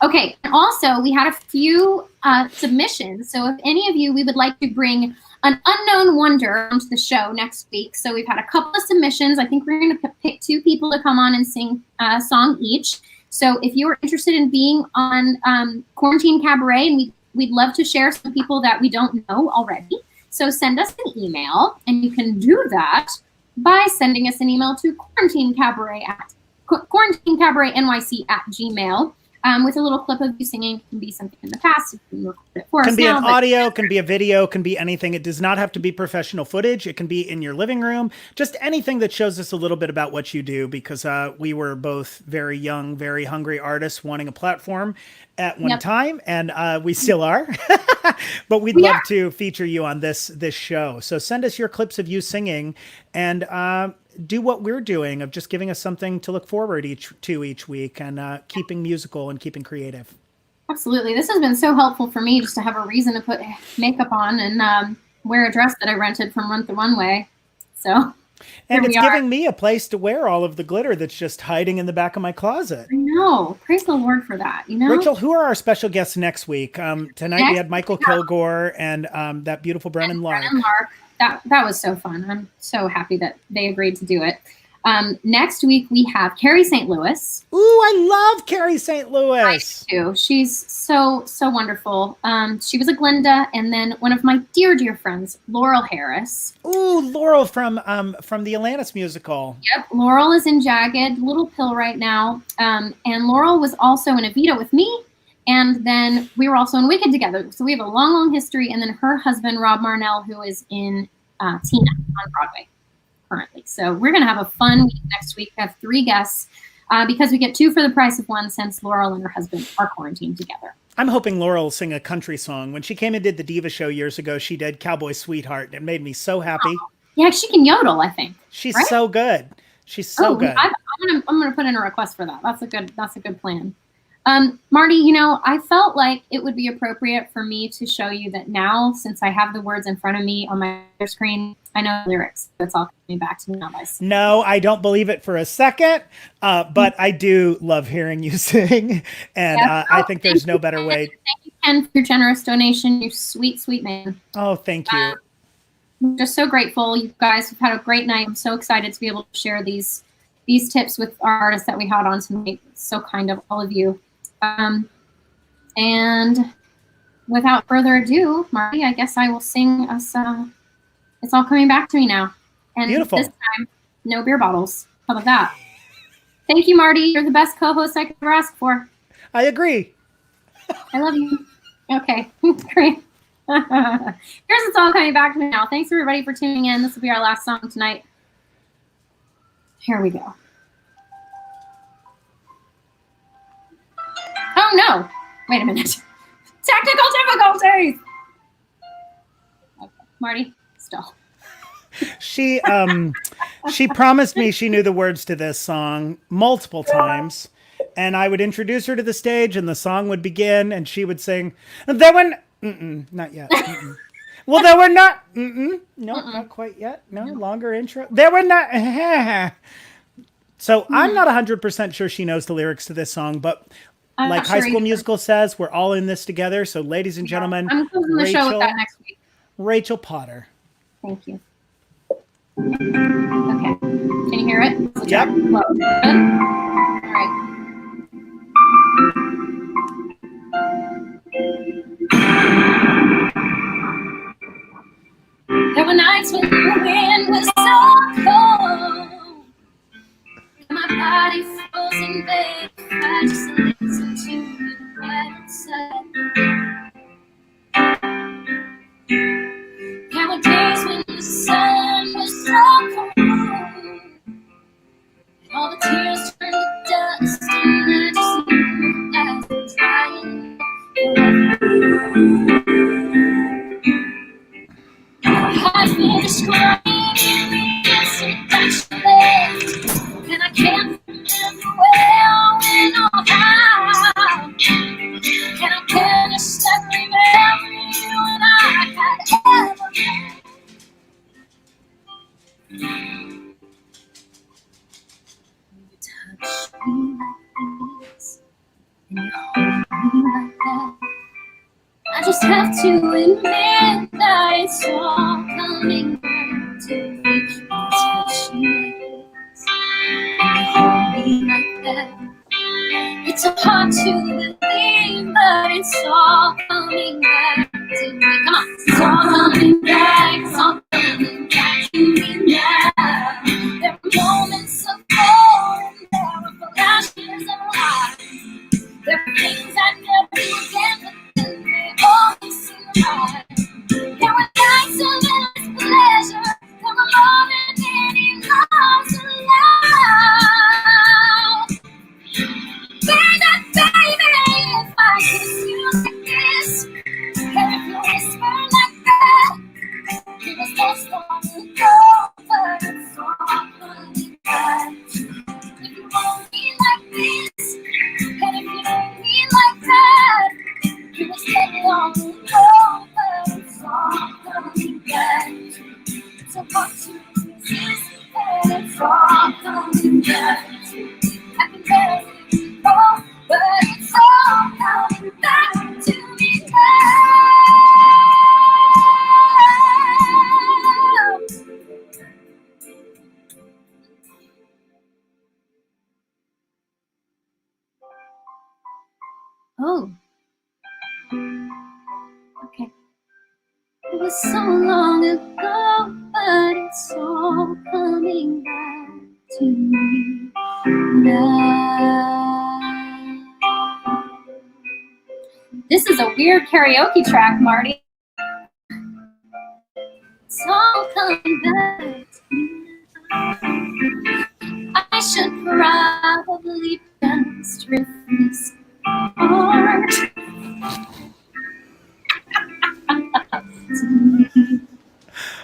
Okay. And also, we had a few submissions. So if any of you, we would like to bring an unknown wonder onto the show next week. So we've had a couple of submissions. I think we're going to pick 2 people to come on and sing a song each. So if you're interested in being on Quarantine Cabaret, and we'd love to share some people that we don't know already. So send us an email, and you can do that by sending us an email to quarantinecabaretnyc@gmail. With a little clip of you singing. It can be something in the past. You can record it for us Can be now, an but- audio, can be a video, can be anything. It does not have to be professional footage. It can be in your living room. Just anything that shows us a little bit about what you do, because we were both very young, very hungry artists wanting a platform at one time, and we still are. But we'd love to feature you on this show. So send us your clips of you singing, and do what we're doing of just giving us something to look forward to each week, and keeping musical and keeping creative. Absolutely. This has been so helpful for me just to have a reason to put makeup on and wear a dress that I rented from Run the Runway. So And here it's we are. giving me a place to wear all of the glitter that's just hiding in the back of my closet. I know. Praise the Lord for that. You know, Rachel, who are our special guests next week? Tonight we Next had Mykal we have- Kilgore and that beautiful Brennyn Lark. Brennyn Lark. That was so fun. I'm so happy that they agreed to do it. Next week we have Carrie St. Louis. Ooh, I love Carrie St. Louis. Too. She's so wonderful. She was a Glinda, and then one of my dear friends, Laurel Harris. Ooh, Laurel from the Atlantis musical. Yep, Laurel is in Jagged Little Pill right now, and Laurel was also in Evita with me, and then we were also in Wicked together. So we have a long history. And then her husband, Rob Marnell, who is in Tina on Broadway currently. So we're gonna have a fun week next week. We have 3 guests. Because we get 2 for the price of 1 since Laurel and her husband are quarantined together. I'm hoping Laurel will sing a country song. When she came and did the Diva show years ago, she did Cowboy Sweetheart. It made me so happy. Oh, yeah, she can yodel, I think. She's right? so good. She's so good. I'm gonna put in a request for that. That's a good plan. Marty, you know, I felt like it would be appropriate for me to show you that now, since I have the words in front of me on my screen, I know the lyrics. That's all coming back to me now. No, I don't believe it for a second, but I do love hearing you sing, and I think there's no better way. Thank you, Ken, for your generous donation. You sweet man. Oh, thank you. I'm just so grateful. You guys have had a great night. I'm so excited to be able to share these tips with our artists that we had on tonight. It's so kind of all of you. And without further ado, Marty, I guess I will sing us. It's all coming back to me now. And Beautiful. This time, no beer bottles. How about that? Thank you, Marty. You're the best co-host I could ever ask for. I agree. I love you. Okay, great. Here's It's All Coming Back to Me Now. Thanks, everybody, for tuning in. This will be our last song tonight. Here we go. Oh, no. Wait a minute. Technical difficulties. Okay. Marty, stall. She promised me she knew the words to this song multiple times, and I would introduce her to the stage, and the song would begin, and she would sing, "There were not yet." Well, there were not. No, not quite yet. No, longer intro. There were not. So I'm not 100% sure she knows the lyrics to this song, but like High School Musical says, we're all in this together. So, ladies and gentlemen, I'm closing the show with that next week. Rachel Potter. Thank you. Okay. Can you hear it? Yep. Well, good. All right. There were nights when the wind was so cold, and my body froze in bed. I just listened to the quiet side. There were days when the sun was so cold, and all the tears turned to dust, and I just knew I was trying I finished crying in the instant that she left, and I can't remember where I went or how. And I finished every memory you and I had ever made. You touch me like this, and you hold me like that. I just have to admit that it's all coming back to me. You touch me like this, and you hold me like that. It's so hard to believe, but it's all coming back to me. Come on. It's all coming back, it's all coming back to me now. There are moments of gold, there are flashes of light. There are things I never forget, but then they always seem right. There were nights of endless pleasure, there were more than any loves alive. Baby, if I kiss you like this, and if you whisper like that, it was lost long ago, but it's all coming back. If you want me like this, and if you want me like that, it was dead long ago, but it's all coming back. It's so hard to resist. I can barely hold, but it's all coming back to me now. Oh. Okay. It was so long ago, but it's all coming back to me now. This is a weird karaoke track, Marty. It's all coming back to me now. I should probably just rip this apart.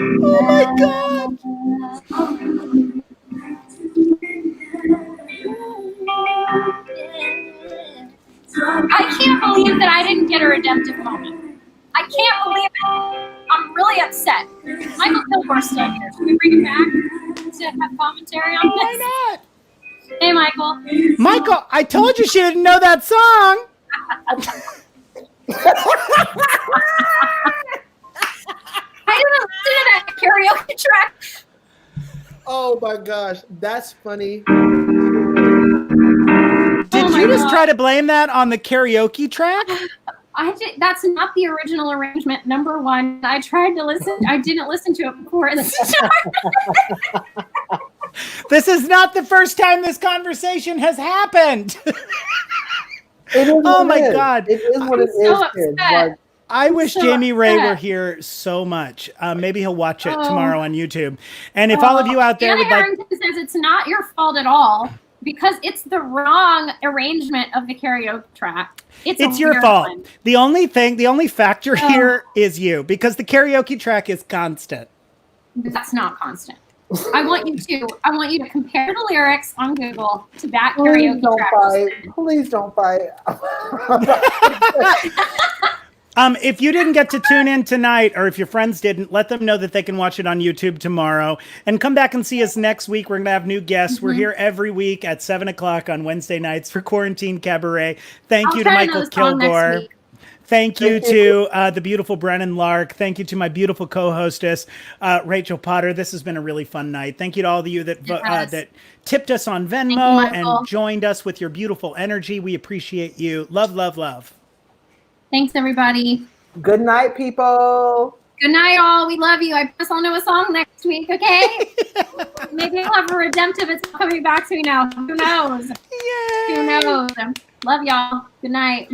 Oh my God. I can't believe that I didn't get a redemptive moment. I can't believe it. I'm really upset. Michael Kilgore's still here. Should we bring him back to have commentary on this? Why not? Hey, Michael. Michael, I told you she didn't know that song. I didn't listen to that karaoke track. Oh my gosh, that's funny. Did you just try to blame that on the karaoke track? That's not the original arrangement. Number one, I tried to listen. I didn't listen to it before this started. This is not the first time this conversation has happened. Oh my God. It is what it is. so kids. upset. Like, I wish so Jamie Ray were upset. here so much. Maybe he'll watch it tomorrow on YouTube. And if all of you out there Anna would like, Harrington says it's not your fault at all because it's the wrong arrangement of the karaoke track. it's your fault. The only factor here is you, because the karaoke track is constant. That's not constant. I want you to compare the lyrics on Google to that karaoke track. Please don't fight. If you didn't get to tune in tonight, or if your friends didn't, let them know that they can watch it on YouTube tomorrow. And come back and see us next week. We're going to have new guests. We're here every week at 7 o'clock on Wednesday nights for Quarantine Cabaret. Thank you to Mykal Kilgore. Thank you to the beautiful Brennyn Lark. Thank you to my beautiful co-hostess, Rachel Potter. This has been a really fun night. Thank you to all of you that tipped us on Venmo and joined us with your beautiful energy. We appreciate you. Love, love, love. Thanks, everybody. Good night, people. Good night, all. We love you. I promise I'll know a song next week, okay? Maybe I'll have a redemptive. It's coming back to me now. Who knows? Yay! Who knows? Love y'all. Good night.